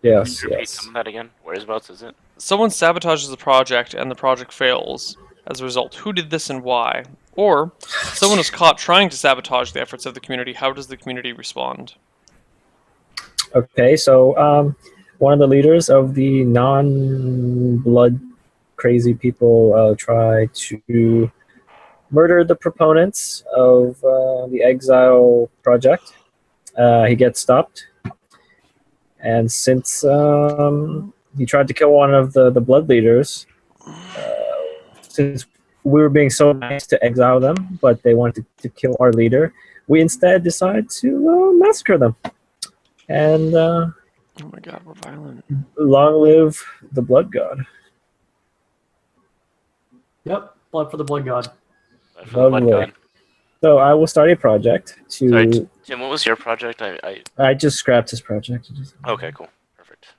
Yes, Can you repeat yes. some of that again? Whereabouts is it? someone sabotages the project and the project fails. As a result, who did this and why? Or someone is caught trying to sabotage the efforts of the community. How does the community respond? Okay, so one of the leaders of the non-blood crazy people try to murder the proponents of the exile project. He gets stopped. And since he tried to kill one of the blood leaders, since we were being so nice to exile them, but they wanted to kill our leader, we instead decided to massacre them. And Oh my god, we're violent. long live the blood god. Yep, blood for the blood god. For the blood Lovely. god. So I will start a project to. Sorry, Tim, what was your project? I just scrapped his project. Okay, cool. Perfect.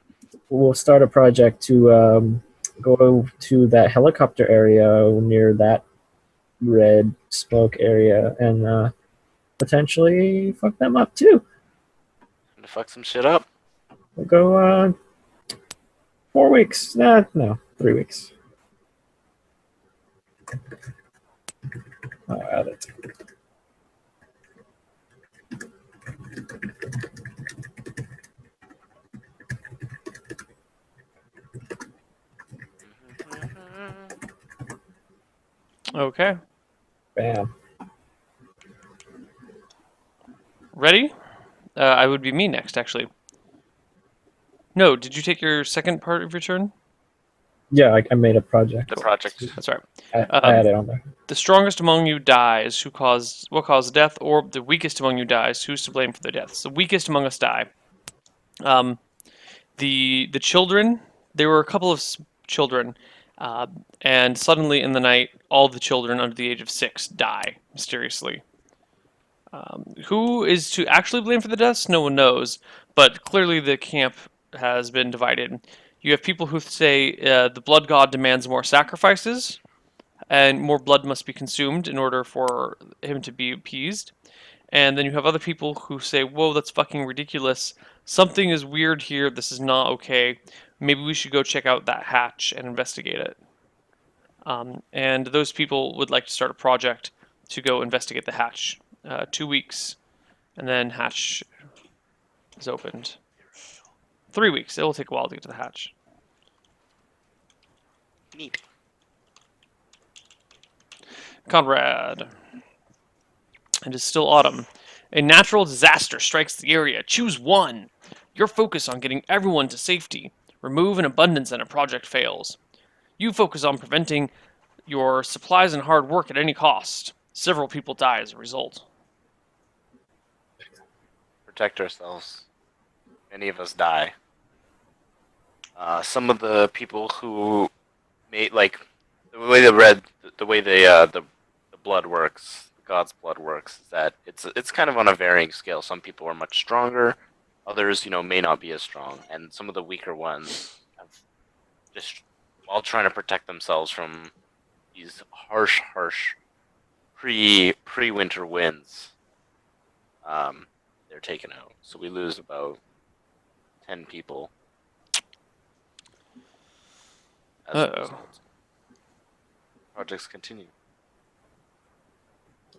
We'll start a project to go to that helicopter area near that red smoke area and potentially fuck them up too. Gonna fuck some shit up. We'll go 4 weeks. No, 3 weeks. I'll add it. Okay. Bam. Ready? I would be me next, actually. No, did you take your second part of your turn? Yeah, I made a project. The project. That's right. I had it on there. The strongest among you dies. What caused death? Or the weakest among you dies. Who's to blame for their deaths? The weakest among us die. The children. There were a couple of children, and suddenly in the night, all the children under the age of 6 die mysteriously. Who is to actually blame for the deaths? No one knows. But clearly, the camp has been divided. You have people who say the blood god demands more sacrifices, and more blood must be consumed in order for him to be appeased. And then you have other people who say, whoa, that's fucking ridiculous. Something is weird here. This is not okay. Maybe we should go check out that hatch and investigate it. And those people would like to start a project to go investigate the hatch. 2 weeks, and then hatch is opened. 3 weeks. It will take a while to get to the hatch. Neat. Conrad. It is still autumn. A natural disaster strikes the area. Choose one. Your focus on getting everyone to safety. Remove an abundance and a project fails. You focus on preventing your supplies and hard work at any cost. Several people die as a result. Protect ourselves. Many of us die. Some of the people who made the way the blood works, the god's blood works, is that it's kind of on a varying scale. Some people are much stronger, others may not be as strong, and some of the weaker ones have just while trying to protect themselves from these harsh pre-winter winds. They're taken out. So we lose about 10 people. As a result. Projects continue.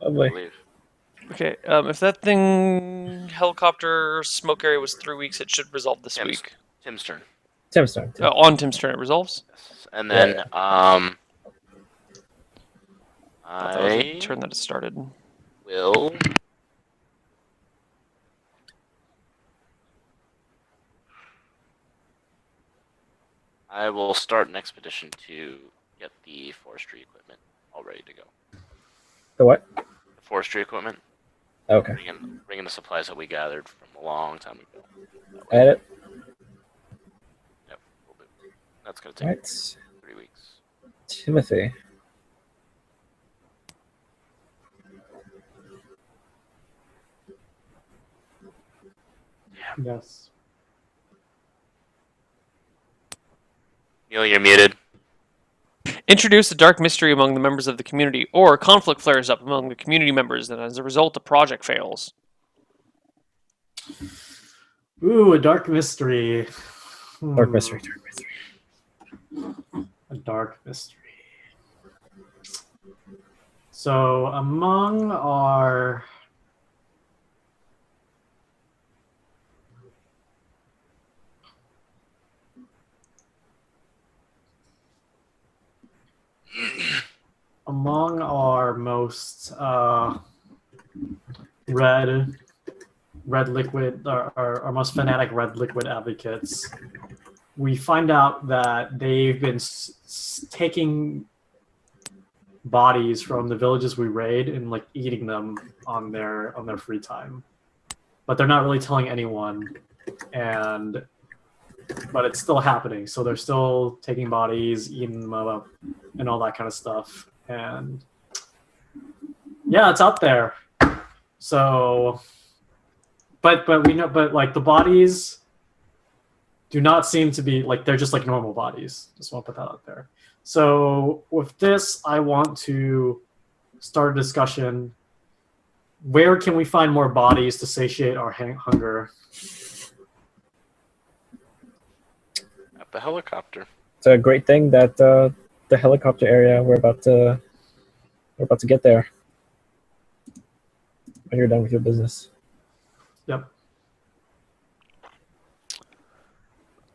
I Lovely. believe. Okay, if that thing helicopter smoke area was 3 weeks, it should resolve this Tim's. week. Tim's turn. Tim's turn. On Tim's turn, it resolves. Yes. And then I thought that was I the turn that it started. will start an expedition to get the forestry equipment all ready to go. The what? The forestry equipment. Okay. Bring in the supplies that we gathered from a long time ago. Add it. Yep, we'll do. That's gonna take Right. 3 weeks. Timothy. Yes. Neil, you're muted. Introduce a dark mystery among the members of the community, or conflict flares up among the community members, and as a result, the project fails. Ooh, a dark mystery. Dark mystery. A dark mystery. So among our most red red liquid, our most fanatic red liquid advocates, we find out that they've been taking bodies from the villages we raid and like eating them on their free time, but they're not really telling anyone, but it's still happening. So they're still taking bodies, eating them up, and all that kind of stuff. And yeah, it's out there. So, but we know, but like the bodies do not seem to be like they're just like normal bodies. Just want to put that out there. So with this, I want to start a discussion. Where can we find more bodies to satiate our hunger? At the helicopter. It's a great thing that the helicopter area we're about to get there when you're done with your business. Yep.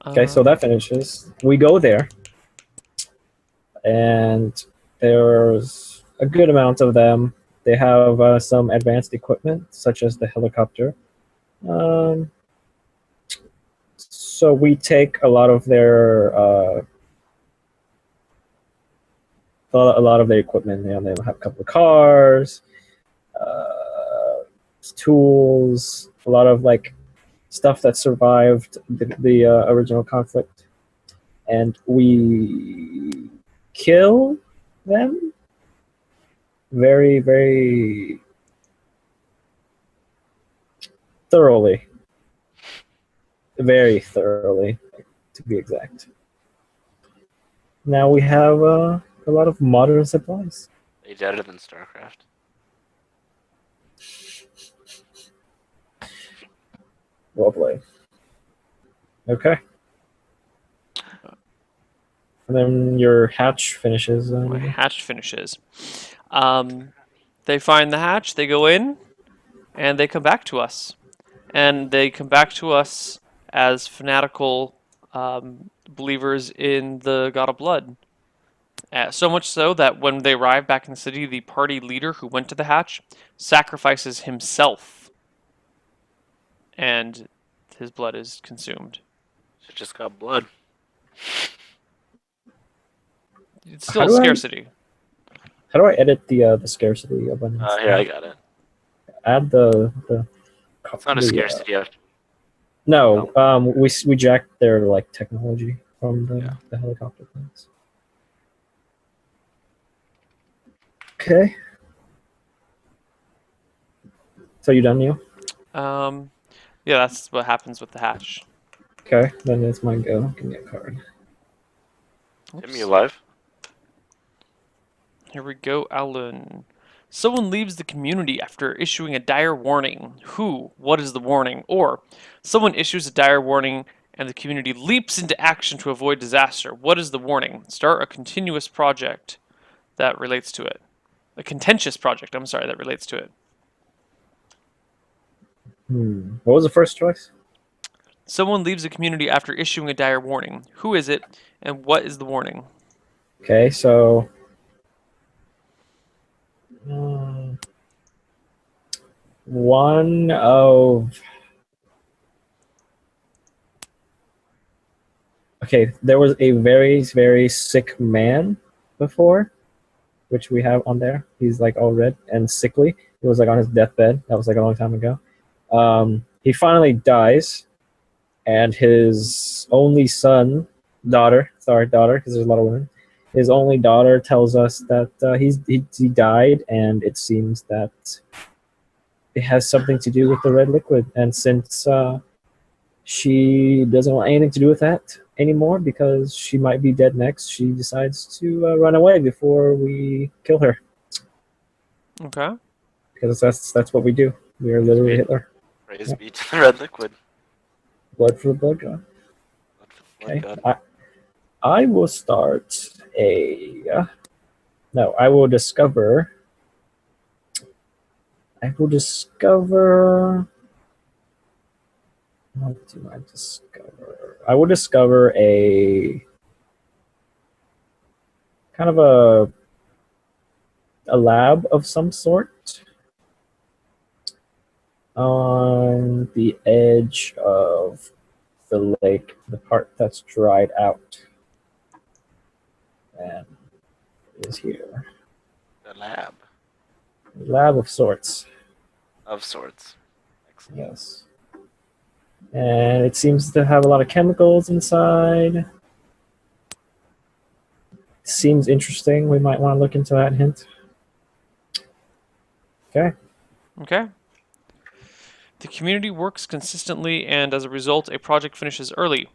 Okay, so that finishes. We go there, and there's a good amount of them. They have some advanced equipment, such as the helicopter. So we take a lot of their equipment. You know, they have a couple of cars, tools, a lot of like stuff that survived the original conflict, and we kill them very, very thoroughly. Very thoroughly, to be exact. Now we have a lot of modern supplies. They better than StarCraft. Well played. Okay. And then your hatch finishes. My hatch finishes. They find the hatch, they go in, and they come back to us. And they come back to us as fanatical believers in the God of Blood. So much so that when they arrive back in the city, the party leader who went to the hatch sacrifices himself. And his blood is consumed. It just got blood. It's still How do I- scarcity. How do I edit the scarcity abundance? Here, I got it. Add the. It's not a scarcity. No, we jacked their like technology from the helicopter planes. Okay. So you done, Neil? Yeah, that's what happens with the hatch. Okay, then it's my go. Give me a card. Hit me alive. Here we go, Alan. Someone leaves the community after issuing a dire warning. Who? What is the warning? Or, someone issues a dire warning and the community leaps into action to avoid disaster. What is the warning? Start a continuous project that relates to it. A contentious project, that relates to it. What was the first choice? Someone leaves the community after issuing a dire warning. Who is it, and what is the warning? Okay, so one of there was a very, very sick man before, which we have on there. He's like all red and sickly. He was like on his deathbed. That was like a long time ago. He finally dies, and his only daughter, because there's a lot of women. His only daughter tells us that he died, and it seems that it has something to do with the red liquid. And since she doesn't want anything to do with that anymore because she might be dead next, she decides to run away before we kill her. Okay. Because that's what we do. We are literally Hitler. Praise be to the red liquid. Blood for the blood god. Blood for the blood Okay. god. I will start I will discover. What do I discover? I will discover a kind of a lab of some sort. on the edge of the lake, the part that's dried out. And it is here. The lab A lab of sorts. of sorts. Excellent. Yes. And it seems to have a lot of chemicals inside. Seems interesting. We might want to look into that hint. Okay. Okay. The community works consistently, and as a result, a project finishes early.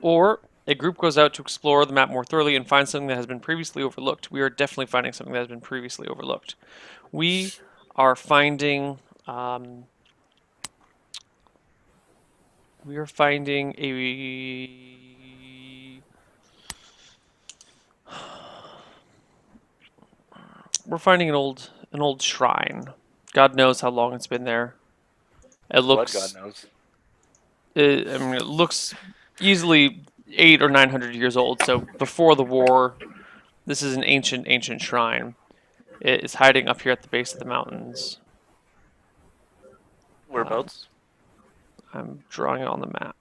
Or a group goes out to explore the map more thoroughly and find something that has been previously overlooked. We are definitely finding something that has been previously overlooked. We are finding. We are finding a. We're finding an old shrine. God knows how long it's been there. It What looks. God knows. I mean, it looks easily 800 or 900 years old. So before the war, this is an ancient shrine. It is hiding up here at the base of the mountains. Whereabouts? I'm drawing it on the map.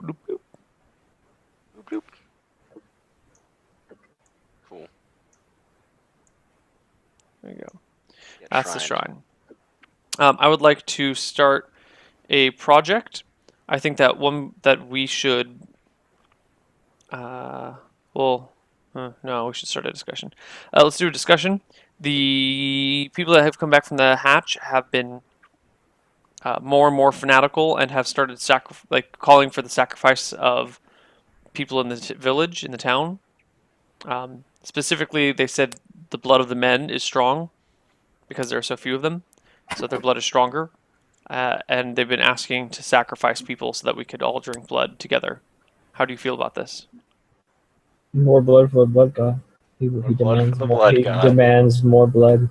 Bloop, bloop. Boop, boop. Cool. There you go. Get That's the shrined. shrine. I would like to start a project. I think that we should. No, we should start a discussion. Let's do a discussion. The people that have come back from the hatch have been more and more fanatical and have started calling for the sacrifice of people in the village, in the town. Specifically, they said the blood of the men is strong because there are so few of them, so their blood is stronger. And they've been asking to sacrifice people so that we could all drink blood together. How do you feel about this? More blood for the blood god. He blood for demands the more. blood He god. demands more blood,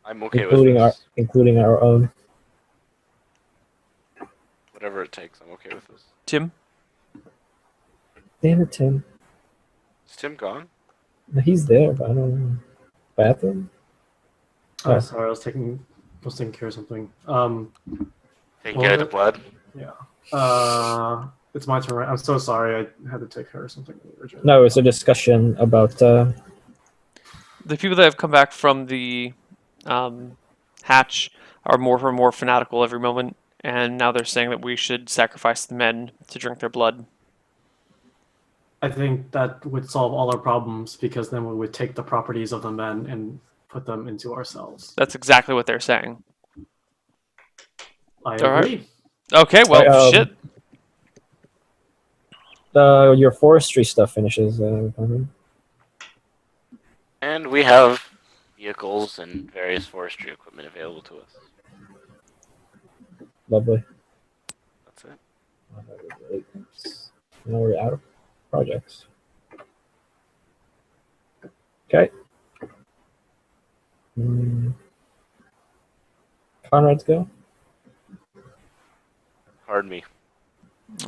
I'm okay including with this. including our own. Whatever it takes, I'm okay with this. Tim? Damn it, Tim. Is Tim gone? No, he's there, but I don't know. Bathroom? Oh, Oh. sorry, I was taking care of something. Take Well, care of the blood. It's my turn, right? I'm so sorry. I had to take care of something urgent. No, it's a discussion about. The people that have come back from the hatch are more and more fanatical every moment, and now they're saying that we should sacrifice the men to drink their blood. I think that would solve all our problems because then we would take the properties of the men and put them into ourselves. That's exactly what they're saying. I All right. agree. Okay, well, Sorry, shit. Your forestry stuff finishes. And we have vehicles and various forestry equipment available to us. Lovely. That's it. Now we're out of projects. Okay. Conrad's go. Pardon me.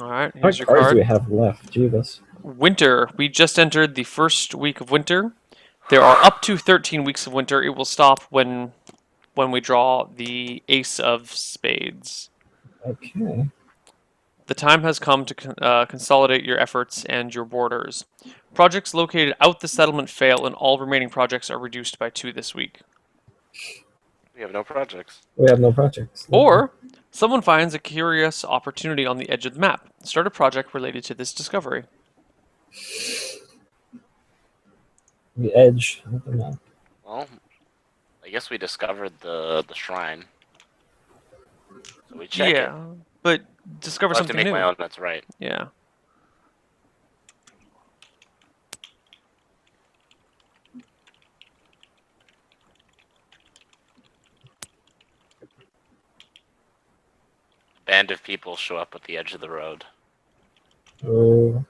All right, How here's many your cards do card. we have left? Jesus. Winter. We just entered the first week of winter. There are up to 13 weeks of winter. It will stop when we draw the Ace of Spades. Okay. The time has come to consolidate your efforts and your borders. Projects located out the settlement fail, and all remaining projects are reduced by 2 this week. We have no projects. We have no projects. Or someone finds a curious opportunity on the edge of the map. Start a project related to this discovery. The edge of the map. Well, I guess we discovered the shrine. So we check it. Yeah, but discover I'll have to something make new. my own, that's right. Yeah. Band of people show up at the edge of the road. Oh.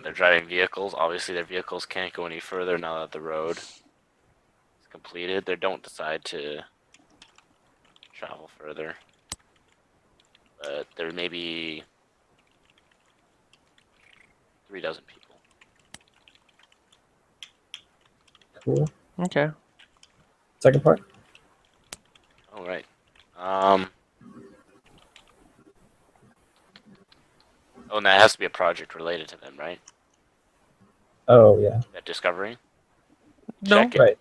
They're driving vehicles. Obviously, their vehicles can't go any further now that the road is completed. They don't decide to travel further. But there may be 3 dozen people. Cool. Okay. Second part. All right. Oh, and that has to be a project related to them, right? Oh yeah. That discovery. No. Check it. Right.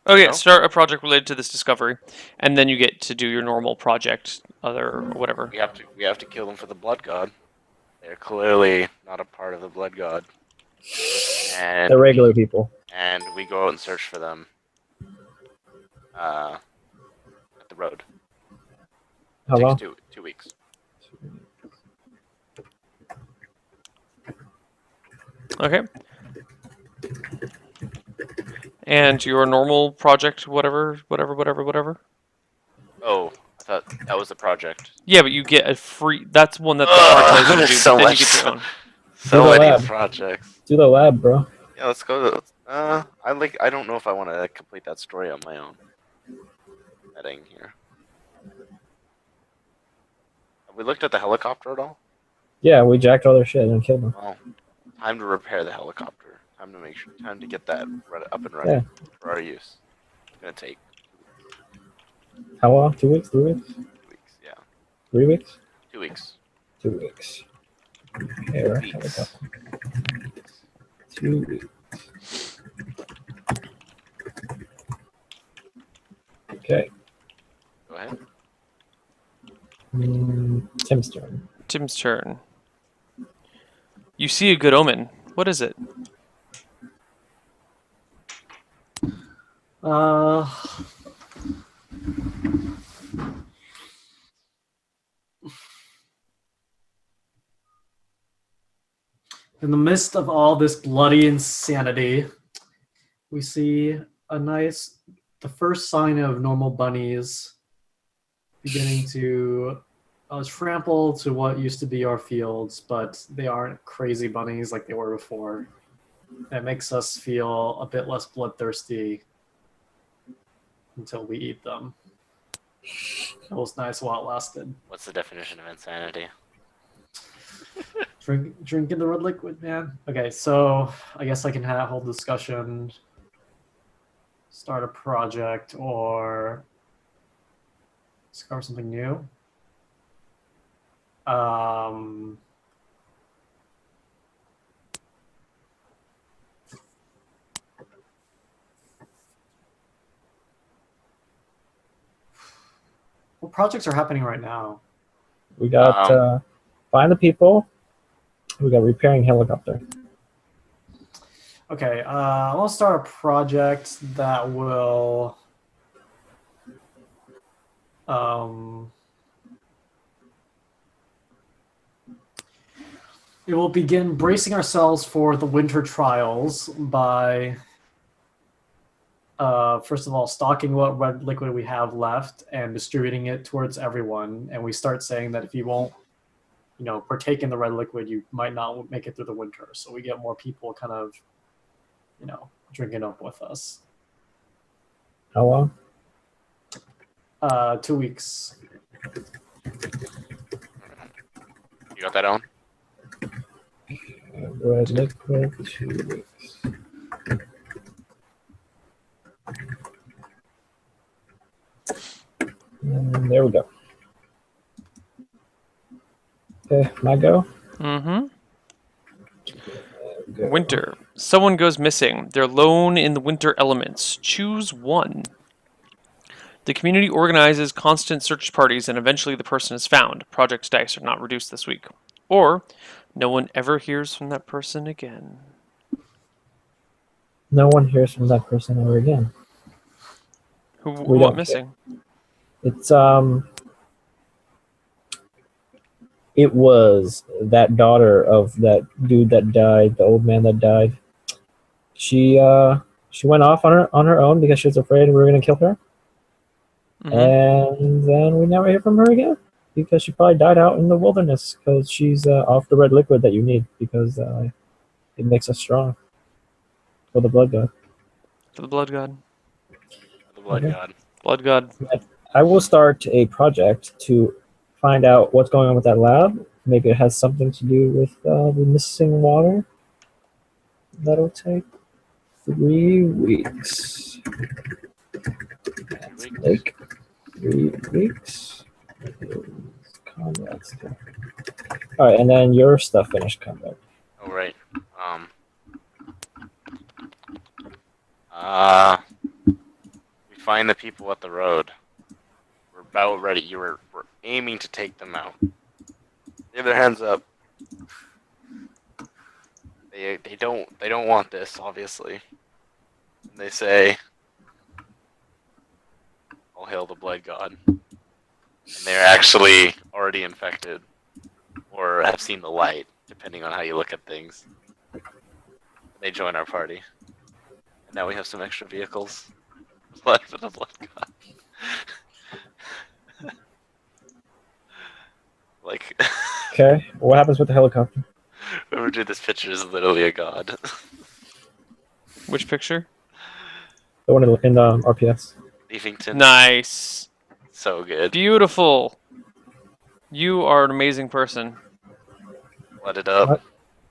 Okay, No? start a project related to this discovery, and then you get to do your normal project, or whatever. We have to kill them for the blood god. They're clearly not a part of the blood god. And The regular people. and we go out and search for them. At the road. How Takes long? 2 weeks. Okay. And your normal project, whatever. Oh, I thought that was the project. Yeah, but you get a free. That's one that the art tells you to do. So But then you much. get your own. So Do the many lab. projects. Do the lab, bro. Yeah, let's go. I don't know if I want to complete that story on my own. Heading here. Have we looked at the helicopter at all? Yeah, we jacked all their shit and killed them. Well, time to repair the helicopter. Time to get that up and running for our use. It's gonna take How long? 2 weeks? 3 weeks? 2 weeks. Yeah, 3 weeks? 2 weeks. 2 weeks. Repair Weeks. helicopter. 2 weeks. Okay. Go ahead. Tim's turn. Tim's turn. You see a good omen. What is it? In the midst of all this bloody insanity, we see the first sign of normal bunnies beginning to trample to what used to be our fields, but they aren't crazy bunnies like they were before. It makes us feel a bit less bloodthirsty until we eat them. It was nice while it lasted. What's the definition of insanity? Drinking the red liquid, man. Okay, so I guess I can hold discussion, start a project, or discover something new. What projects are happening right now? We got find the people. We got repairing helicopter. Okay, I want to start a project that will it will begin bracing ourselves for the winter trials by first of all stocking what red liquid we have left and distributing it towards everyone. And we start saying that if you won't partake in the red liquid, you might not make it through the winter. So we get more people kind of drinking up with us. How long? 2 weeks. You got that on? Red liquid, 2 weeks. And there we go. Okay, my go. Mm-hmm. Go. Winter. Someone goes missing. They're lone in the winter elements. Choose one. The community organizes constant search parties and eventually the person is found. Project dice are not reduced this week. Or, no one ever hears from that person again. No one hears from that person ever again. Who We what don't missing? It's it was that daughter of that dude that died, the old man that died. She went off on her own because she was afraid we were gonna kill her. Mhm. And then we never hear from her again because she probably died out in the wilderness because she's off the red liquid that you need because it makes us strong for the blood god. For the blood god. The blood Okay. god. Blood god. I will start a project to find out what's going on with that lab. Maybe it has something to do with the missing water. That'll take 3 weeks. weeks. Like 3 weeks. Combat stuff. All right, and then your stuff finished combat. Oh right. We find the people at the road. We're about ready. We're aiming to take them out. They have their hands up. They don't want this, obviously. They say, "All hail the blood god," and they're actually already infected, or have seen the light, depending on how you look at things. They join our party, and now we have some extra vehicles. Blood for the blood god. Like, Okay, what happens with the helicopter? whoever drew this picture is literally a god. Which picture? The one in RPS. Leafington, Nice. so good. Beautiful. You are an amazing person. Let it up. What?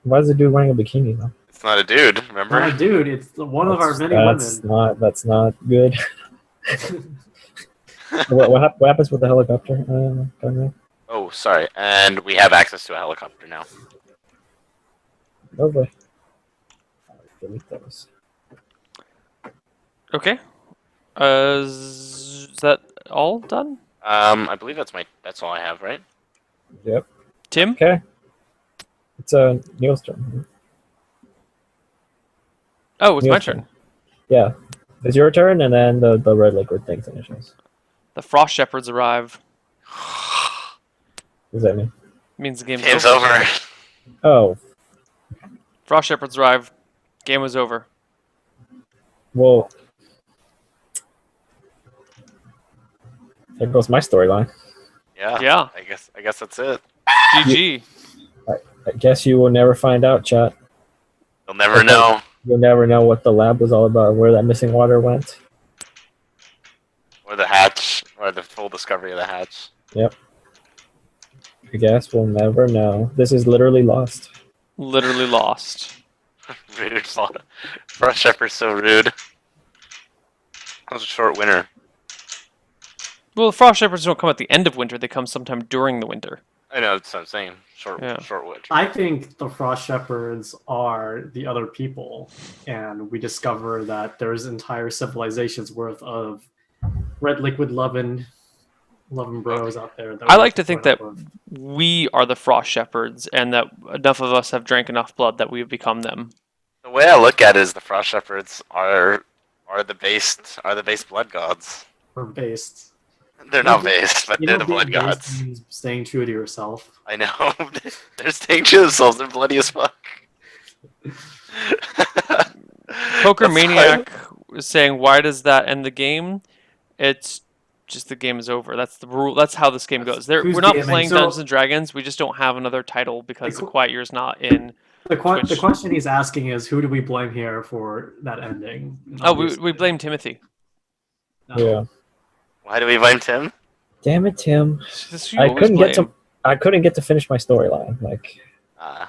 Why is the dude wearing a bikini though? It's not a dude, remember? Dude, it's one of our many women. That's not good. what happens with the helicopter? Conrad? Oh, sorry. And we have access to a helicopter now. Lovely. Delete those. Okay. Is that all done? I believe that's all I have, right? Yep. Tim? Okay. It's Neil's turn. Oh, it's my Neil's turn. Yeah. It's your turn, and then the red liquid thing finishes. The Frost Shepherds arrive. What does that mean? Means the game's Game's over. over. Oh, Frost Shepherds arrive. Game was over. well. There goes my storyline. Yeah. Yeah. I guess that's it. GG. I guess you will never find out, chat. You'll never Okay. know. You'll never know what the lab was all about, where that missing water went. Or the hatch, or the full discovery of the hatch. I guess we'll never know. This is literally lost. Literally lost. Rude. Frost Shepherd's so rude. That was a short winter. Well, the Frost Shepherds don't come at the end of winter. They come sometime during the winter. I know, that's what I'm saying. Short winter. I think the Frost Shepherds are the other people, and we discover that there's entire civilizations worth of red liquid loving bros out there. I like to think that we are the Frost Shepherds, and that enough of us have drank enough blood that we have become them. The way I look at it is the Frost Shepherds are the based blood gods. We're based. They're not based, but You they're know, the blood being gods. based means staying true to yourself. I know. They're staying true to themselves. They're bloody as fuck. Poker That's Maniac is saying, "Why does that end the game?" It's just the game is over. That's the rule. That's how this game goes. Who's We're not DMing? playing So- Dungeons and Dragons. We just don't have another title because The the qu- Quiet Year's not in. The Twitch. question he's asking is, who do we blame here for that ending? And Oh, we obviously- blame Timothy. No. Yeah. Why do we blame Tim? Damn it, Tim. This you I always couldn't get blame. to. I couldn't get to finish my storyline. Like, Uh,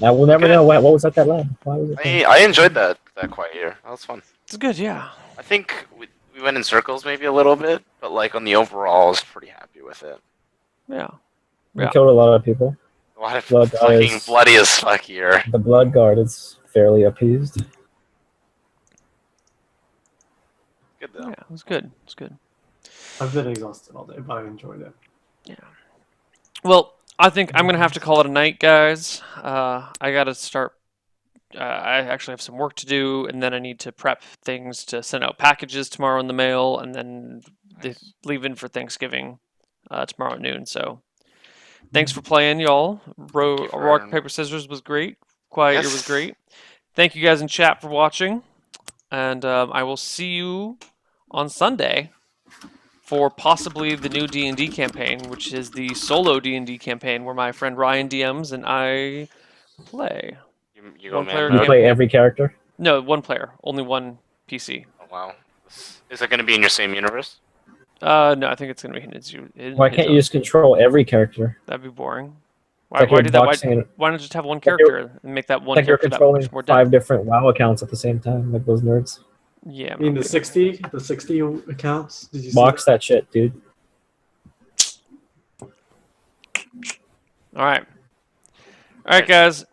now we'll never Okay. know what was at that lab. Why was it? there? I enjoyed that quiet year. That was fun. It's good, yeah. I think we went in circles maybe a little bit, but like on the overall, I was pretty happy with it. Yeah. We Yeah. killed a lot of people. A lot of Blood fucking guys. bloody as fuck here. The blood guard is fairly appeased. Good though. Yeah, it was good. It's good. I've been exhausted all day, but I enjoyed it. Well, I think I'm gonna have to call it a night, guys. I gotta start. I actually have some work to do, and then I need to prep things to send out packages tomorrow in the mail, and then Nice. leaving for Thanksgiving tomorrow at noon. So, thanks for playing, y'all. Thank you for- Rock Paper Scissors was great. Quiet Year was Yes. great. Thank you guys in chat for watching, and I will see you on Sunday for possibly the new D&D campaign, which is the solo D&D campaign where my friend Ryan DMs and I play. You go One man player You mode? play every character. No, one player, only one PC. Oh, wow. Is it going to be in your same universe? No, I think it's gonna be hidden. Why can't you just control every character? That'd be boring. It's Why, like why you're do that? boxing in- Why not just have one like you're- character and make that one It's like you're character that controlling much more 5 depth? different WoW accounts at the same time, like those nerds. Yeah. I mean the 60 accounts. Did you see Box that shit, dude. All right. All right, guys.